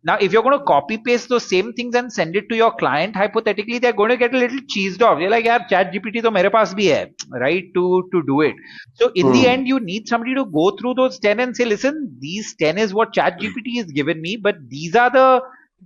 Speaker 3: Now, if you're going to copy paste those same things and send it to your client, hypothetically, they're going to get a little cheesed off. You're like, yaar, chat GPT to mere paas bhi hai, right? To do it. So in the end, you need somebody to go through those 10 and say, listen, these 10 is what chat GPT has given me, but these are the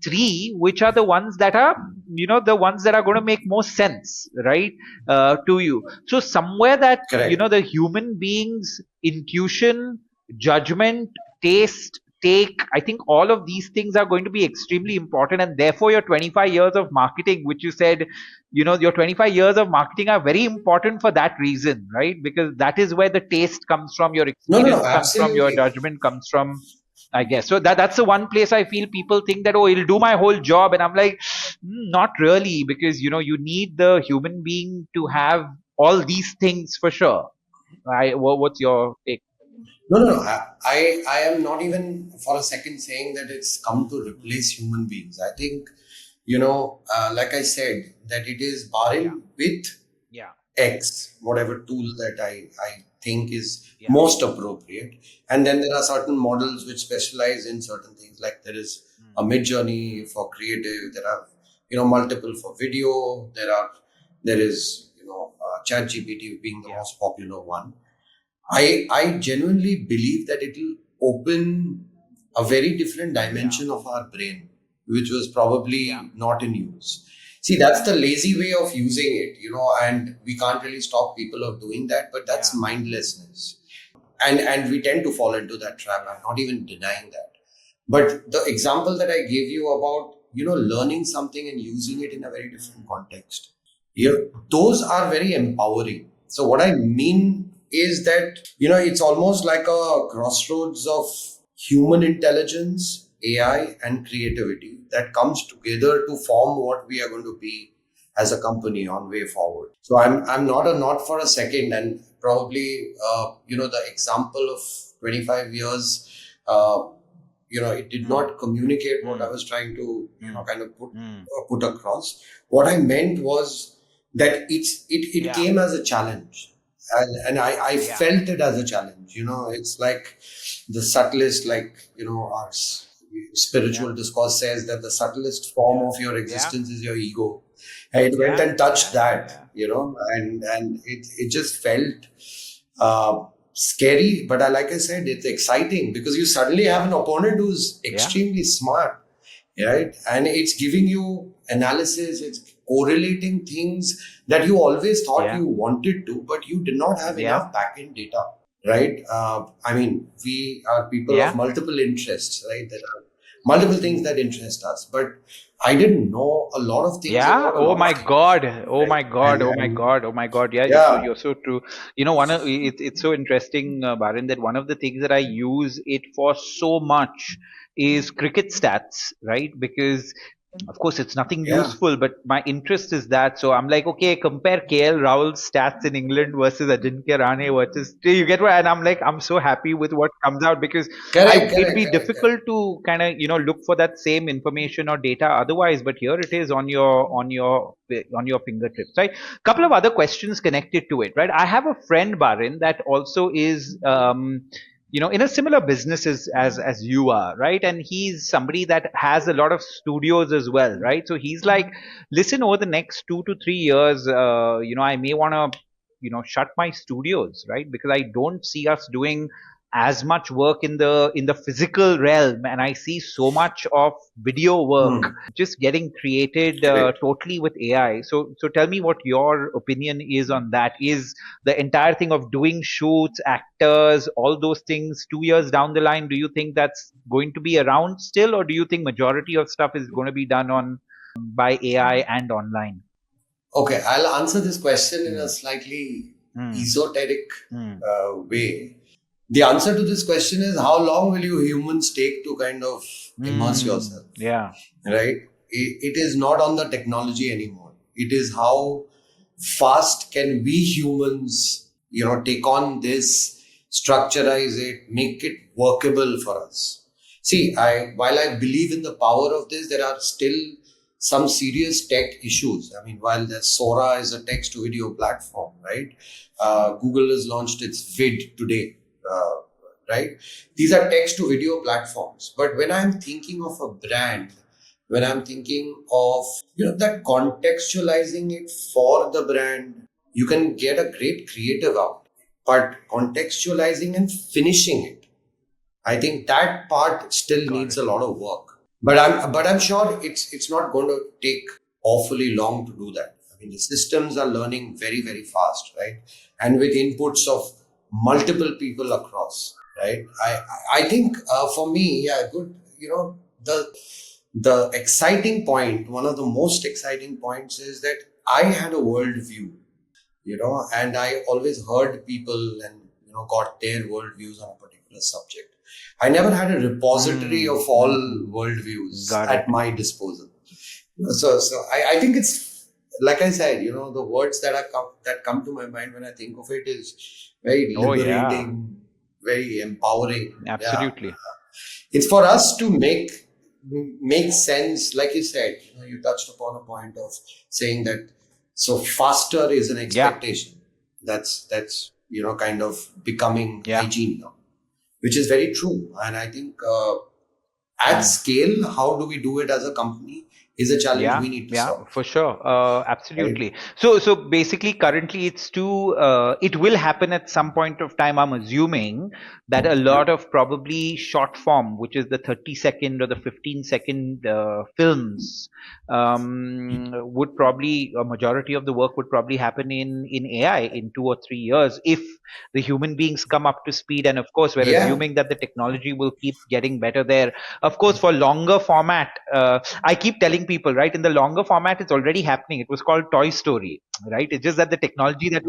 Speaker 3: 3 which are the ones that are, the ones that are going to make most sense, right? To you. So somewhere that,
Speaker 1: Correct.
Speaker 3: the human being's intuition, judgment, taste, take, I think all of these things are going to be extremely important, and therefore your 25 years of marketing, which you said, your 25 years of marketing are very important for that reason, right? Because that is where the taste comes from, your
Speaker 1: No,
Speaker 3: experience comes from, your
Speaker 1: absolutely.
Speaker 3: judgment comes from, I guess. So that's the one place I feel people think that, oh, it'll do my whole job, and I'm like, not really, because you need the human being to have all these things for sure. What's your take?
Speaker 1: No. I am not even for a second saying that it's come to replace human beings. I think, like I said, that it is Barin with
Speaker 3: Yeah.
Speaker 1: X, whatever tool that I think is
Speaker 3: Yeah.
Speaker 1: most appropriate. And then there are certain models which specialize in certain things. Like there is a mid journey for creative. There are, multiple for video. There is, Chat GPT being the most popular one. I genuinely believe that it will open a very different dimension of our brain, which was probably not in use. See, that's the lazy way of using it, and we can't really stop people of doing that, but that's mindlessness. And we tend to fall into that trap. I'm not even denying that. But the example that I gave you about, learning something and using it in a very different context, those are very empowering. So what I mean is that, it's almost like a crossroads of human intelligence, AI, and creativity that comes together to form what we are going to be as a company on way forward. So I'm not for a second, and probably, the example of 25 years, it did not communicate what I was trying to, kind of put across. What I meant was that it came as a challenge. And I felt it as a challenge. It's like the subtlest, like, our spiritual discourse says that the subtlest form of your existence is your ego. And it went and touched that, and it just felt scary. But like I said, it's exciting because you suddenly have an opponent who's extremely smart, right? And it's giving you analysis, it's correlating things that you always thought you wanted to, but you did not have enough back-end data, right? I mean, we are people of multiple interests, right? There are multiple things that interest us, but I didn't know a lot of things.
Speaker 3: Yeah. Oh my God. Oh
Speaker 1: right?
Speaker 3: my God. Oh my
Speaker 1: And
Speaker 3: God. Oh my God. Yeah.
Speaker 1: yeah,
Speaker 3: You're so true. It's so interesting, Barin, that one of the things that I use it for so much is cricket stats, right? Because of course it's nothing
Speaker 1: yeah.
Speaker 3: useful, but my interest is that. So I'm like, okay, compare KL Rahul's stats in England versus Ajinkya Rahane versus, you get what? And I'm like, I'm so happy with what comes out, because it'd be difficult to kind of look for that same information or data otherwise, but here it is on your fingertips, right? Couple of other questions connected to it, right? I have a friend, Barin, that also is in a similar business as you are, right? And he's somebody that has a lot of studios as well, right? So he's like, listen, over the next 2 to 3 years, I may want to shut my studios, right? Because I don't see us doing as much work in the physical realm, and I see so much of video work just getting created totally with AI. So tell me what your opinion is on that. Is the entire thing of doing shoots, actors, all those things 2 years down the line, do you think that's going to be around still, or do you think majority of stuff is going to be done on by AI and online?
Speaker 1: Okay, I'll answer this question in a slightly esoteric way. the answer to this question is, how long will you humans take to kind of immerse yourself?
Speaker 3: Yeah.
Speaker 1: Right? It is not on the technology anymore. It is how fast can we humans, take on this, structurize it, make it workable for us. See, while I believe in the power of this, there are still some serious tech issues. I mean, while the Sora is a text to video platform, right? Google has launched its Vid today, right? These are text to video platforms. But when I'm thinking of a brand, when I'm thinking of, that contextualizing it for the brand, you can get a great creative out. But contextualizing and finishing it, I think that part still needs a lot of work. But I'm sure it's not going to take awfully long to do that. I mean, the systems are learning very, very fast, right? And with inputs of multiple people across, right? I think for me, good. The exciting point, one of the most exciting points, is that I had a worldview, and I always heard people and got their worldviews on a particular subject. I never had a repository of all worldviews at my disposal. So I think it's, like I said, the words that come to my mind when I think of it is very liberating, very empowering.
Speaker 3: Absolutely.
Speaker 1: Yeah. It's for us to make sense, like you said. You touched upon a point of saying that so faster is an expectation. That's kind of becoming hygiene now, which is very true. And I think at scale, how do we do it as a company is a challenge we need to solve.
Speaker 3: Yeah, for sure. Absolutely. Right. So basically currently it's it will happen at some point of time. I'm assuming that a lot of probably short form, which is the 30-second or the 15-second films, would probably, a majority of the work would probably happen in AI in 2 or 3 years, if the human beings come up to speed. And of course, we're assuming that the technology will keep getting better there. Of course, for longer format, I keep telling people, right, in the longer format, it's already happening. It was called Toy Story, right? It's just that the technology the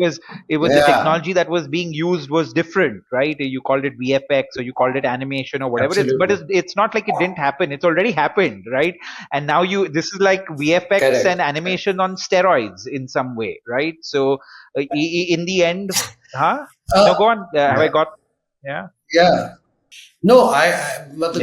Speaker 3: technology that was being used was different, right? You called it VFX or you called it animation or whatever. But it's not like it didn't happen. It's already happened, right? And now this is like VFX and animation on steroids in some way, right? So in the end, no, go on. Have I got? Yeah.
Speaker 1: Yeah. No,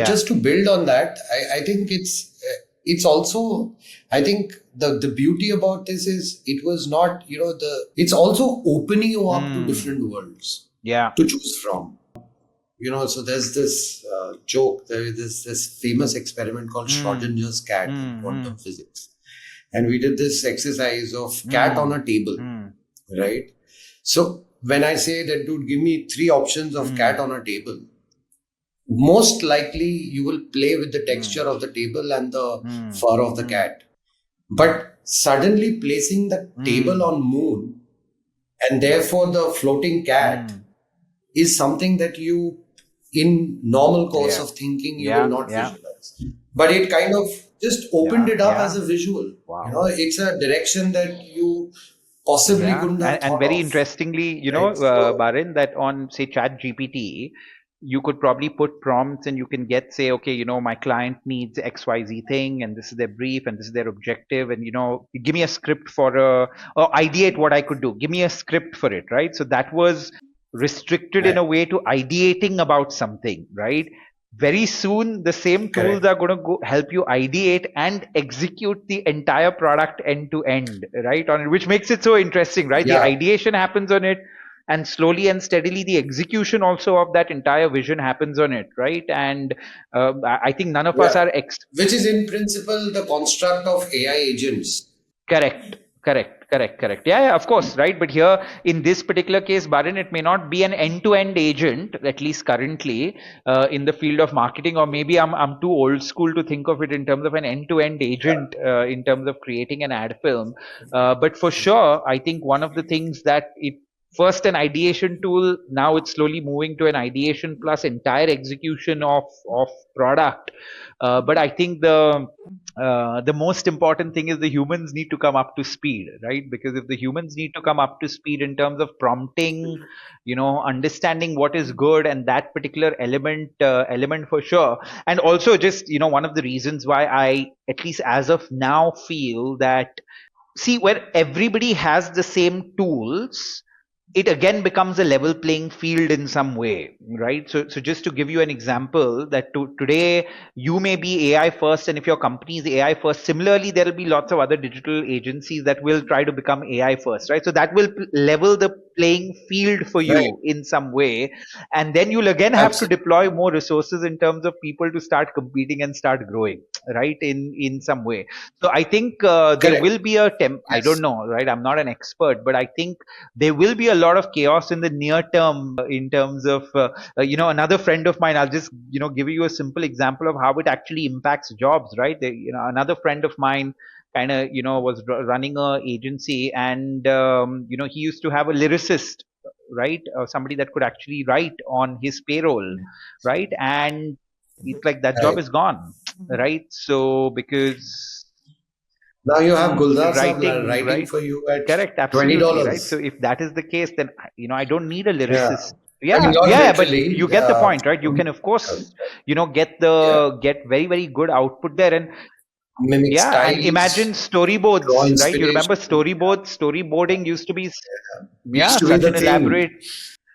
Speaker 1: just to build on that, I think it's also, I think the beauty about this is it was not, it's also opening you up to different worlds to choose from. So there's this joke, there is this famous experiment called Schrodinger's cat in quantum physics. And we did this exercise of cat on a table, right? So when I say that, dude, give me 3 options of cat on a table, most likely you will play with the texture of the table and the fur of the cat. But suddenly placing the table on moon and therefore the floating cat is something that you, in normal course of thinking, you will not visualize. But it kind of just opened it up as a visual. Wow. It's a direction that you possibly couldn't have thought
Speaker 3: and very
Speaker 1: of.
Speaker 3: Interestingly, Barin, that on, say, ChatGPT, you could probably put prompts and you can get, say, okay, my client needs XYZ thing and this is their brief and this is their objective, and give me a script or ideate what I could do. Give me a script for it, right? So that was restricted in a way to ideating about something, right? Very soon the same tools are going to help you ideate and execute the entire product end to end, right? Which makes it so interesting, right? The ideation happens on it, and slowly and steadily the execution also of that entire vision happens on it, right? And I think none of us are
Speaker 1: which is in principle the construct of AI agents.
Speaker 3: Correct. Yeah, of course, right? But here in this particular case, Barin, it may not be an end-to-end agent, at least currently, in the field of marketing, or maybe I'm too old school to think of it in terms of an end-to-end agent in terms of creating an ad film. But for sure, I think one of the things that it first an ideation tool, now it's slowly moving to an ideation plus entire execution of product. But I think the most important thing is the humans need to come up to speed, right? Because if the humans need to come up to speed in terms of prompting, understanding what is good and that particular element for sure. And also just, one of the reasons why I, at least as of now, feel that, see, where everybody has the same tools, it again becomes a level playing field in some way, right? So just to give you an example, that today you may be AI first, and if your company is AI first, similarly there will be lots of other digital agencies that will try to become AI first, right? So that will level the playing field for you
Speaker 1: Right.
Speaker 3: in some way, and then you'll again have to
Speaker 1: Absolutely.
Speaker 3: deploy more resources in terms of people to start competing and start growing, right? In some way. So I think there
Speaker 1: Correct.
Speaker 3: will be a I don't
Speaker 1: Yes.
Speaker 3: know, right? I'm not an expert, but I think there will be a lot of chaos in the near term in terms of another friend of mine. I'll just give you a simple example of how it actually impacts jobs, right? Another friend of mine kind of was running a agency, and he used to have a lyricist, right? Somebody that could actually write on his payroll, right? And it's like that job
Speaker 1: Right.
Speaker 3: is gone, right? So because
Speaker 1: Now you have Guldar Saab
Speaker 3: writing,
Speaker 1: writing
Speaker 3: right?
Speaker 1: for you at
Speaker 3: Correct,
Speaker 1: $20.
Speaker 3: absolutely, right? So if that is the case, then I don't need a
Speaker 1: Yeah.
Speaker 3: lyricist.
Speaker 1: I mean,
Speaker 3: Yeah,
Speaker 1: not
Speaker 3: yeah, but you
Speaker 1: literally.
Speaker 3: get the point, right? You can, of course,
Speaker 1: Yeah.
Speaker 3: get very, very good output there, and
Speaker 1: Mimic
Speaker 3: yeah, and imagine
Speaker 1: styles, draw
Speaker 3: storyboards, right? You remember
Speaker 1: inspiration.
Speaker 3: storyboarding used to be,
Speaker 1: Used
Speaker 3: yeah,
Speaker 1: to be
Speaker 3: such
Speaker 1: the
Speaker 3: an
Speaker 1: thing.
Speaker 3: elaborate,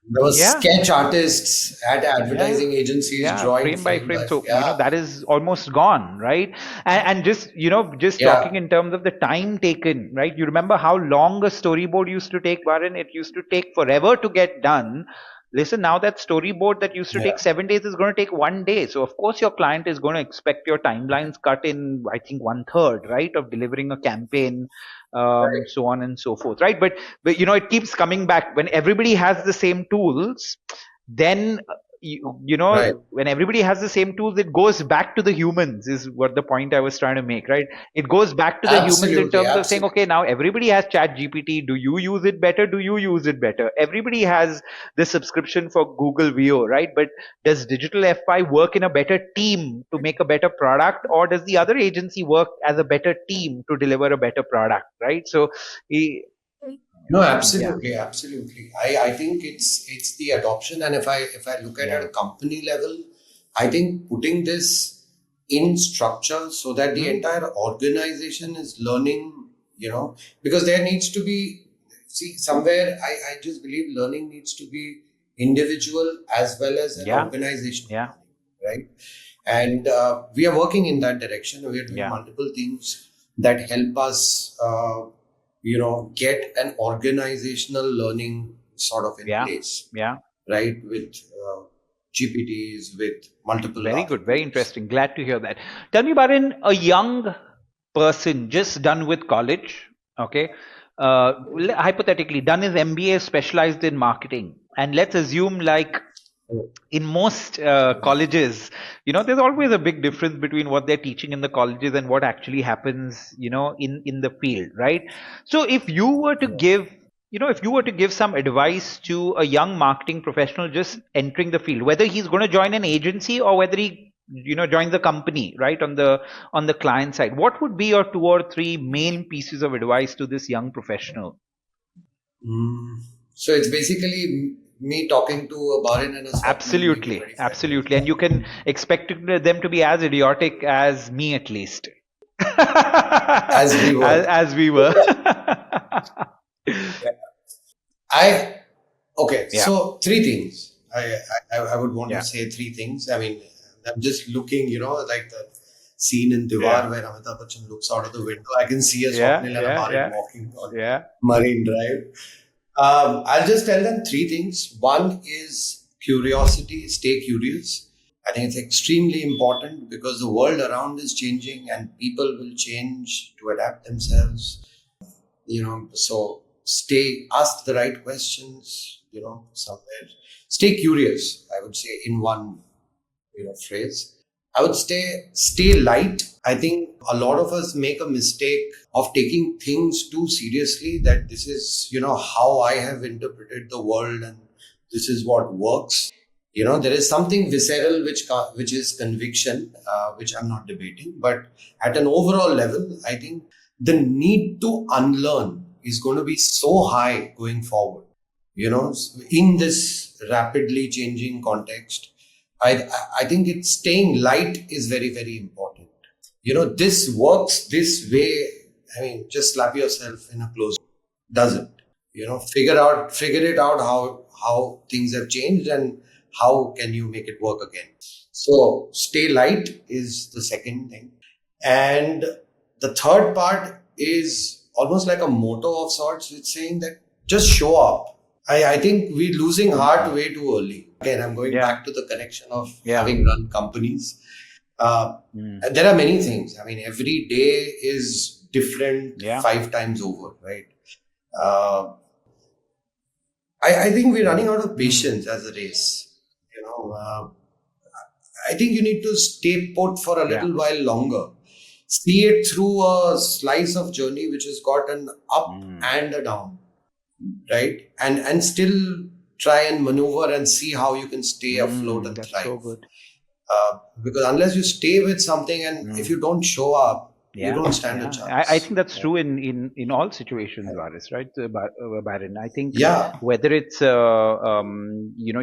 Speaker 1: There was
Speaker 3: yeah,
Speaker 1: sketch artists at
Speaker 3: yeah.
Speaker 1: advertising agencies
Speaker 3: Yeah,
Speaker 1: drawing
Speaker 3: frame by
Speaker 1: frame
Speaker 3: frame.
Speaker 1: by
Speaker 3: So,
Speaker 1: yeah.
Speaker 3: that is almost gone, right? And just, just talking
Speaker 1: Yeah.
Speaker 3: in terms of the time taken, right? You remember how long a storyboard used to take, Barin? It used to take forever to get done. Listen, now that storyboard that used to
Speaker 1: Yeah.
Speaker 3: take 7 days is going to take 1 day. So, of course, your client is going to expect your timelines cut in, I think, 1/3, right, of delivering a campaign, so on and so forth, right? But it keeps coming back when everybody has the same tools. Then
Speaker 1: Right.
Speaker 3: when everybody has the same tools, it goes back to the humans, is what the point I was trying to make, right? It goes back to the humans in
Speaker 1: Absolutely.
Speaker 3: terms of saying,
Speaker 1: Absolutely.
Speaker 3: okay, now everybody has Chat GPT. Do you use it better? Do you use it better? Everybody has the subscription for Google VO, right? But does digital FI work in a better team to make a better product, or does the other agency work as a better team to deliver a better product, right? So
Speaker 1: No,
Speaker 3: yeah,
Speaker 1: absolutely, absolutely. I think it's the adoption, and if I look at
Speaker 3: yeah.
Speaker 1: a company level, I think putting this in structure so that the entire organization is learning, because there needs to be, see, somewhere I just believe learning needs to be individual as well as an
Speaker 3: Yeah,
Speaker 1: organizational,
Speaker 3: yeah,
Speaker 1: right? And we are working in that direction. We are doing
Speaker 3: yeah,
Speaker 1: multiple things that help us. Get an organizational learning sort of in
Speaker 3: yeah,
Speaker 1: place,
Speaker 3: yeah.
Speaker 1: right? With GPTs, with multiple
Speaker 3: Very
Speaker 1: other
Speaker 3: good. Very
Speaker 1: tools.
Speaker 3: interesting. Glad to hear that. Tell me, Barin, a young person just done with college, okay, hypothetically done his MBA, specialized in marketing, and let's assume, like in most colleges, there's always a big difference between what they're teaching in the colleges and what actually happens, in the field, right? So if you were to give, some advice to a young marketing professional just entering the field, whether he's going to join an agency or whether he joins a company, right, on the client side, what would be your 2 or 3 main pieces of advice to this young professional?
Speaker 1: Mm. So it's basically me talking to a Barin and a Swapnil maybe
Speaker 3: Absolutely,
Speaker 1: 25 years
Speaker 3: absolutely. And you can expect them to be as idiotic as me, at least.
Speaker 1: as we were.
Speaker 3: As we were.
Speaker 1: I Okay,
Speaker 3: Yeah,
Speaker 1: so three things. I would want to
Speaker 3: yeah,
Speaker 1: say three things. I mean, I'm just looking, like the scene in
Speaker 3: yeah,
Speaker 1: Diwar where Amitabh Bachchan looks out of the window. I can see a
Speaker 3: yeah,
Speaker 1: Swapnil and a
Speaker 3: yeah,
Speaker 1: Barin
Speaker 3: yeah,
Speaker 1: walking on
Speaker 3: yeah,
Speaker 1: Marine Drive. I'll just tell them three things. One is curiosity, stay curious. I think it's extremely important because the world around is changing and people will change to adapt themselves. So ask the right questions, somewhere. Stay curious, I would say, in one, phrase. I would stay light. I think a lot of us make a mistake of taking things too seriously, that this is, how I have interpreted the world and this is what works. There is something visceral which is conviction, which I'm not debating. But at an overall level, I think the need to unlearn is going to be so high going forward. In this rapidly changing context, I think it's staying light is very, very important. This works this way. I mean, just slap yourself in a closed. Doesn't. Figure it out how things have changed and how can you make it work again. So stay light is the second thing. And the third part is almost like a motto of sorts. It's saying that just show up. I think we're losing heart way too early. Again, I'm going back to the connection of having run companies. There are many things. I mean, every day is different 5 times over, right? I think we're running out of patience as a race. I think you need to stay put for a little while longer. See it through a slice of journey which has got an up and a down, right? And still try and maneuver and see how you can stay afloat and thrive.
Speaker 3: So good.
Speaker 1: Because unless you stay with something and if you don't show up, you don't stand a chance.
Speaker 3: I think that's true in all situations, Varis, right, Barin? I think whether it's you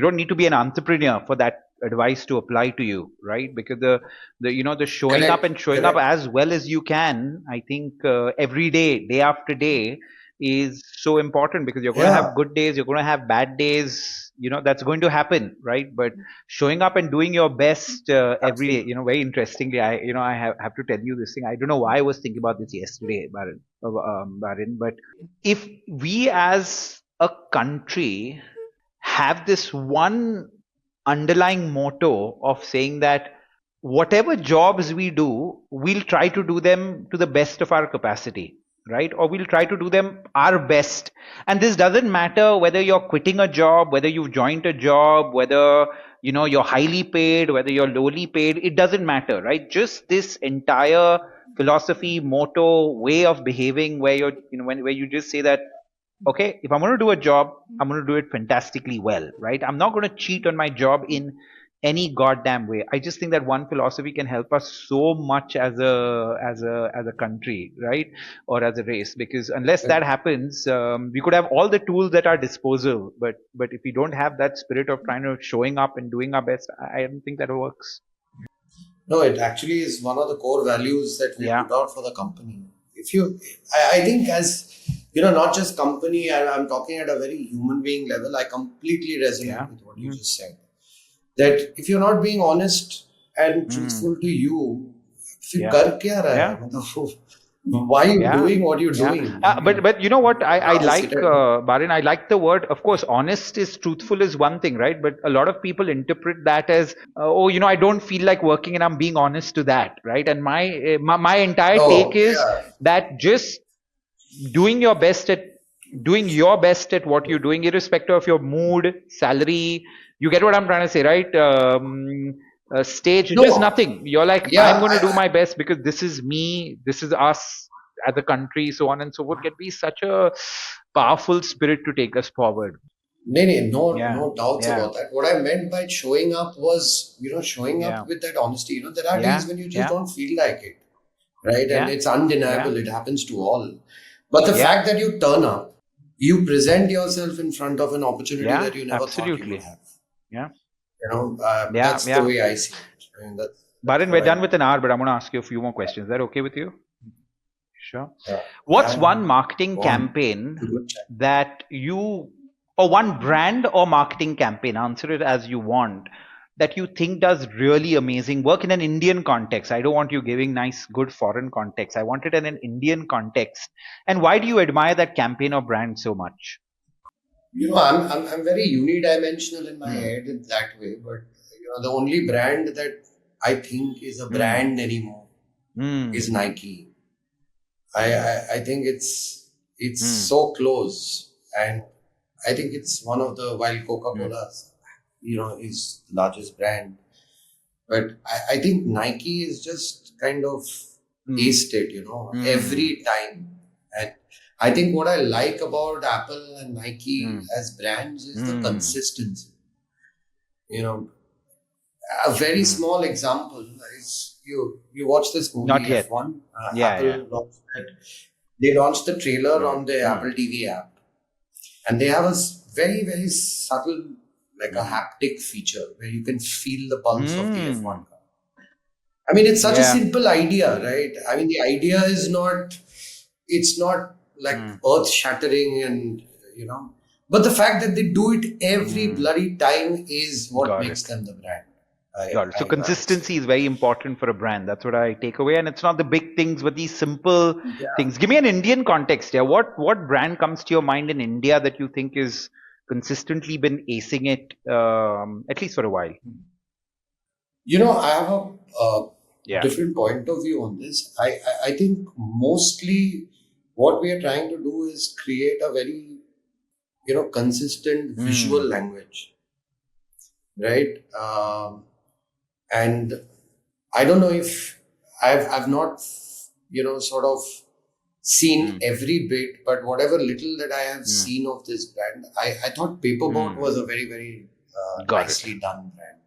Speaker 3: don't need to be an entrepreneur for that advice to apply to you, right? Because the showing up and showing up as well as you can, I think every day after day, is so important, because you're going to have good days, you're going to have bad days, that's going to happen, right? But showing up and doing your best every day, very interestingly, I have to tell you this thing. I don't know why I was thinking about this yesterday, Barin, but if we as a country have this one underlying motto of saying that whatever jobs we do, we'll try to do them to the best of our capacity, right? Or we'll try to do them our best. And this doesn't matter whether you're quitting a job, whether you've joined a job, whether, you're highly paid, whether you're lowly paid, it doesn't matter, right? Just this entire philosophy, motto, way of behaving where where you just say that, okay, if I'm going to do a job, I'm going to do it fantastically well, right? I'm not going to cheat on my job in any goddamn way. I just think that one philosophy can help us so much as a country, right? Or as a race, because unless that happens, we could have all the tools at our disposal, but if we don't have that spirit of showing up and doing our best, I don't think that works.
Speaker 1: No, it actually is one of the core values that we put out for the company. I think as not just company, I'm talking at a very human being level. I completely resonate with what you just said. That if you're not being honest and truthful to you, kar kya raha hai? Why are you doing what you're doing?
Speaker 3: But you know what? I like, Barin, I like the word. Of course, honest is truthful is one thing, right? But a lot of people interpret that as, I don't feel like working and I'm being honest to that, right? And my entire take is that just doing your best at what you're doing, irrespective of your mood, salary. You get what I'm trying to say, right? Stage, just nothing. You're like, I'm going to do my best because this is me, this is us as a country, so on and so forth. Can be such a powerful spirit to take us forward.
Speaker 1: No doubts about that. What I meant by showing up was, showing up with that honesty. There are days when you just don't feel like it, right? And it's undeniable. It happens to all. But the fact that you turn up, you present yourself in front of an opportunity that you never thought you would have. That's the way I see it. I mean,
Speaker 3: Barin, we're done with an hour, but I'm going to ask you a few more questions. Is that okay with you? Sure. What's one marketing campaign that you, or one brand or marketing campaign, answer it as you want, that you think does really amazing work in an Indian context? I don't want you giving nice, good foreign context. I want it in an Indian context. And why do you admire that campaign or brand so much?
Speaker 1: I'm very unidimensional in my head in that way, but the only brand that I think is a brand anymore is Nike. I think it's so close, and I think it's one of the, while Coca-Cola is the largest brand, But I think Nike is just kind of aced it, every time. And I think what I like about Apple and Nike as brands is the consistency. A very small example is you watch this movie
Speaker 3: Not yet.
Speaker 1: F1.
Speaker 3: Apple
Speaker 1: launched that. They launched the trailer on the Apple TV app, and they have a very, very subtle, like a haptic feature where you can feel the pulse of the F1 car. I mean, it's such a simple idea, right? I mean, the idea is it's not like earth shattering and, but the fact that they do it every bloody time is what makes them the brand.
Speaker 3: Got it. So consistency is very important for a brand. That's what I take away. And it's not the big things, but these simple things. Give me an Indian context here. What brand comes to your mind in India that you think is consistently been acing it, at least for a while?
Speaker 1: I have a different point of view on this. I think mostly what we are trying to do is create a very, consistent visual language, right? And I don't know if I've not, sort of seen every bit, but whatever little that I have seen of this brand, I thought Paperboat was a very, very nicely done brand.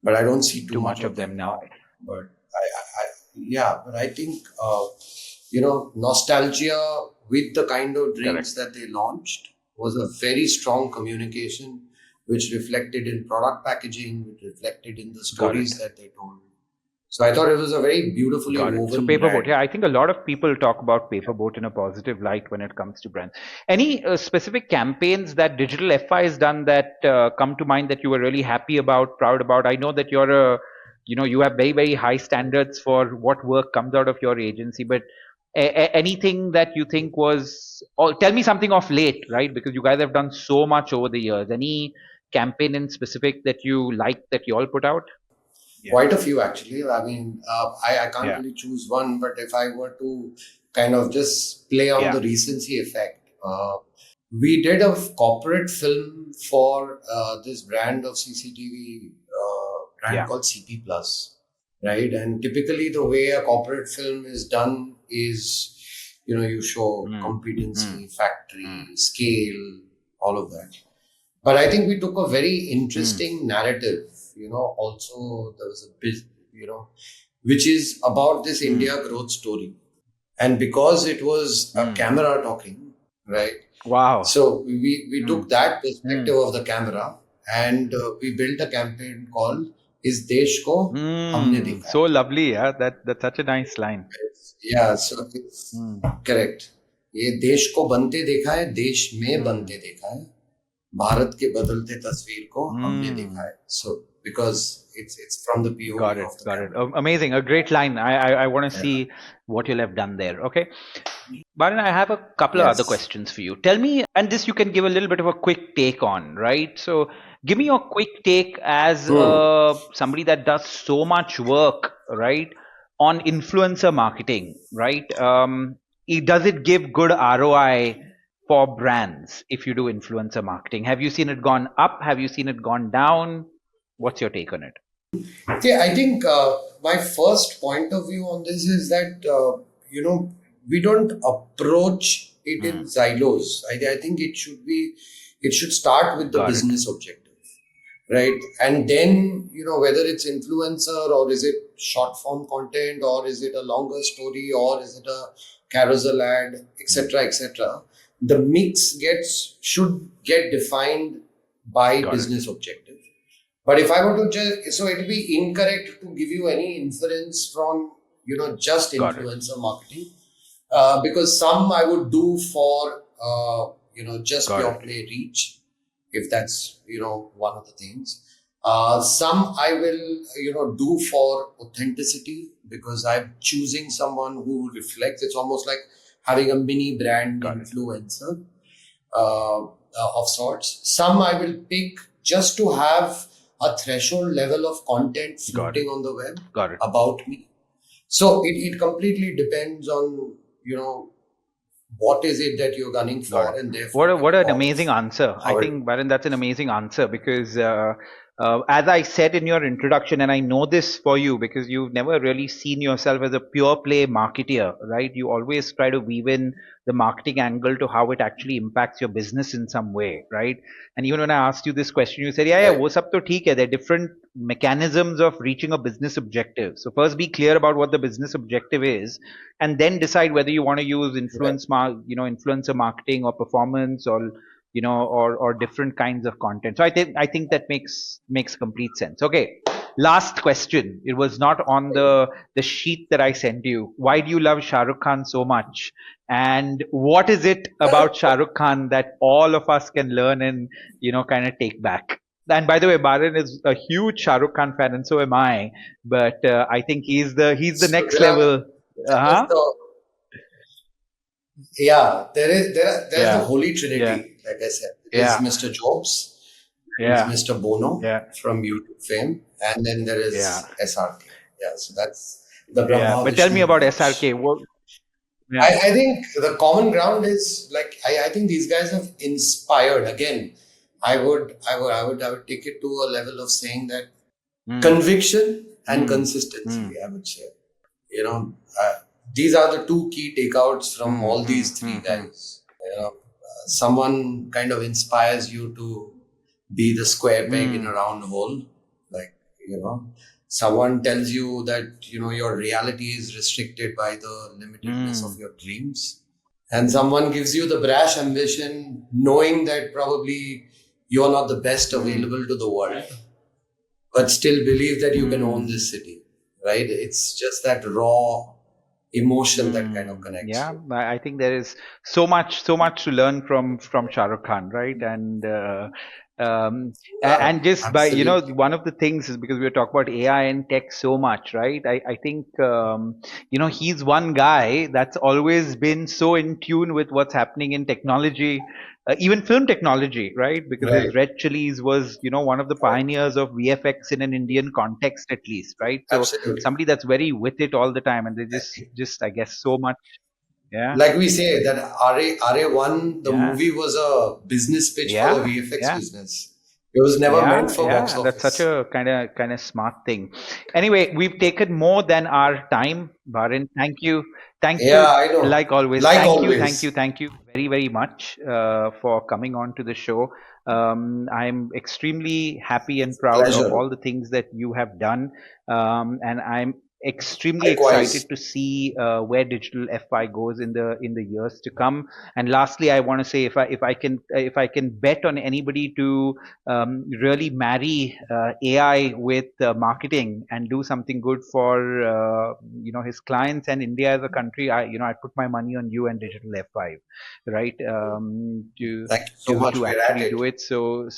Speaker 1: But I don't see too much of them now. But but I think, nostalgia with the kind of drinks that they launched was a very strong communication, which reflected in product packaging, which reflected in the stories that they told. So I thought it was a very beautifully woven
Speaker 3: So Paperboat, I think a lot of people talk about Paperboat in a positive light when it comes to brands. Any specific campaigns that Digital FI has done that come to mind that you were really happy about, proud about? I know that you're you have very, very high standards for what work comes out of your agency, but anything that you think was, tell me something of late, right? Because you guys have done so much over the years. Any campaign in specific that you like that you all put out?
Speaker 1: Quite a few, actually. I mean, I can't really choose one, but if I were to kind of just play on the recency effect, we did a corporate film for this brand of CCTV brand called CP Plus, right? And typically the way a corporate film is done is, you show competency, factory, scale, all of that. But I think we took a very interesting narrative. Also there was a bit, which is about this India growth story. And because it was a camera talking, right?
Speaker 3: Wow.
Speaker 1: So we took that perspective of the camera and we built a campaign called Is Desh Ko Humne Dekha.
Speaker 3: So lovely, yeah. That's such a nice line.
Speaker 1: Yeah, so it's correct. ये देश को बनते देखा है, देश में बनते देखा है, भारत के बदलते तस्वीर को हमने देखा है. So because it's from the POV.
Speaker 3: Got it. Amazing, a great line. I want to see what you'll have done there. Okay, Barin, I have a couple of other questions for you. Tell me, and this you can give a little bit of a quick take on, right? So give me your quick take as somebody that does so much work, right, on influencer marketing, right? Does it give good ROI for brands if you do influencer marketing? Have you seen it gone up? Have you seen it gone down? What's your take on it?
Speaker 1: Okay, I think my first point of view on this is that, we don't approach it in silos. I think it should start with the business objective, right? And then, whether it's influencer or is it short form content or is it a longer story or is it a carousel ad, etc., the mix should get defined by business objective. But if I were to so it will be incorrect to give you any inference from, just influencer marketing, because some I would do for, just pure play reach, if that's, one of the things. Some I will, do for authenticity because I'm choosing someone who reflects. It's almost like having a mini brand influencer of sorts. Some I will pick just to have a threshold level of content floating on the web about me. So it completely depends on, what is it that you're gunning for, and therefore
Speaker 3: what an amazing answer. I think, Barin, that's an amazing answer because as I said in your introduction, and I know this for you because you've never really seen yourself as a pure play marketeer, right? You always try to weave in the marketing angle to how it actually impacts your business in some way, right? And even when I asked you this question, you said, yeah, wo sab to theek hai. There are different mechanisms of reaching a business objective. So first be clear about what the business objective is, and then decide whether you want to use influencer marketing or performance or or different kinds of content. So I think that makes complete sense. Okay. Last question. It was not on the sheet that I sent you. Why do you love Shah Rukh Khan so much? And what is it about Shah Rukh Khan that all of us can learn and kind of take back? And by the way, Barin is a huge Shah Rukh Khan fan, and so am I. But I think he's the next level.
Speaker 1: There's
Speaker 3: Yeah.
Speaker 1: the Holy Trinity,
Speaker 3: Yeah.
Speaker 1: like I said. There's Mr. Jobs,
Speaker 3: Yeah.
Speaker 1: there's Mr. Bono
Speaker 3: Yeah.
Speaker 1: from YouTube fame, and then there is
Speaker 3: Yeah.
Speaker 1: SRK. Yeah, so that's the Brahma.
Speaker 3: Yeah. But tell me about SRK. Well, yeah.
Speaker 1: I think the common ground is like I think these guys have inspired. Again, I would take it to a level of saying that conviction and consistency. I would say, these are the two key takeouts from all these three guys. Someone kind of inspires you to be the square peg in a round hole. Like, someone tells you that, your reality is restricted by the limitedness of your dreams. And someone gives you the brash ambition, knowing that probably you're not the best available to the world, but still believe that you can own this city, right? It's just that raw emotion that kind of connects.
Speaker 3: Yeah, I think there is so much to learn from Shah Rukh Khan, right? And and just by one of the things is because we were talking about AI and tech so much, right? I think he's one guy that's always been so in tune with what's happening in technology. Even film technology, right? Because his Red Chilies was, one of the pioneers of VFX in an Indian context, at least, right? So somebody that's very with it all the time, and they just I guess so much. Yeah.
Speaker 1: Like we say that RA1, the movie was a business pitch for the VFX business. It was never meant for box office.
Speaker 3: That's such a kind of smart thing. Anyway, we've taken more than our time, Barin. Thank you. Thank you.
Speaker 1: I know.
Speaker 3: Like always. Thank you very, very much for coming on to the show. I'm extremely happy and proud of all the things that you have done. And I'm extremely excited to see where digital FI goes in the years to come. And lastly, I want to say if I can bet on anybody to really marry AI with marketing and do something good for his clients and India as a country, I put my money on you and digital F5, right? To actually do it. So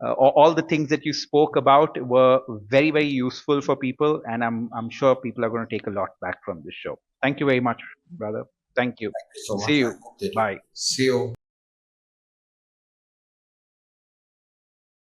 Speaker 3: all the things that you spoke about were very, very useful for people, and I'm sure people are going to take a lot back from this show. Thank you very much, brother. Thank you.
Speaker 1: Thank you so much.
Speaker 3: See you. Bye.
Speaker 1: See you.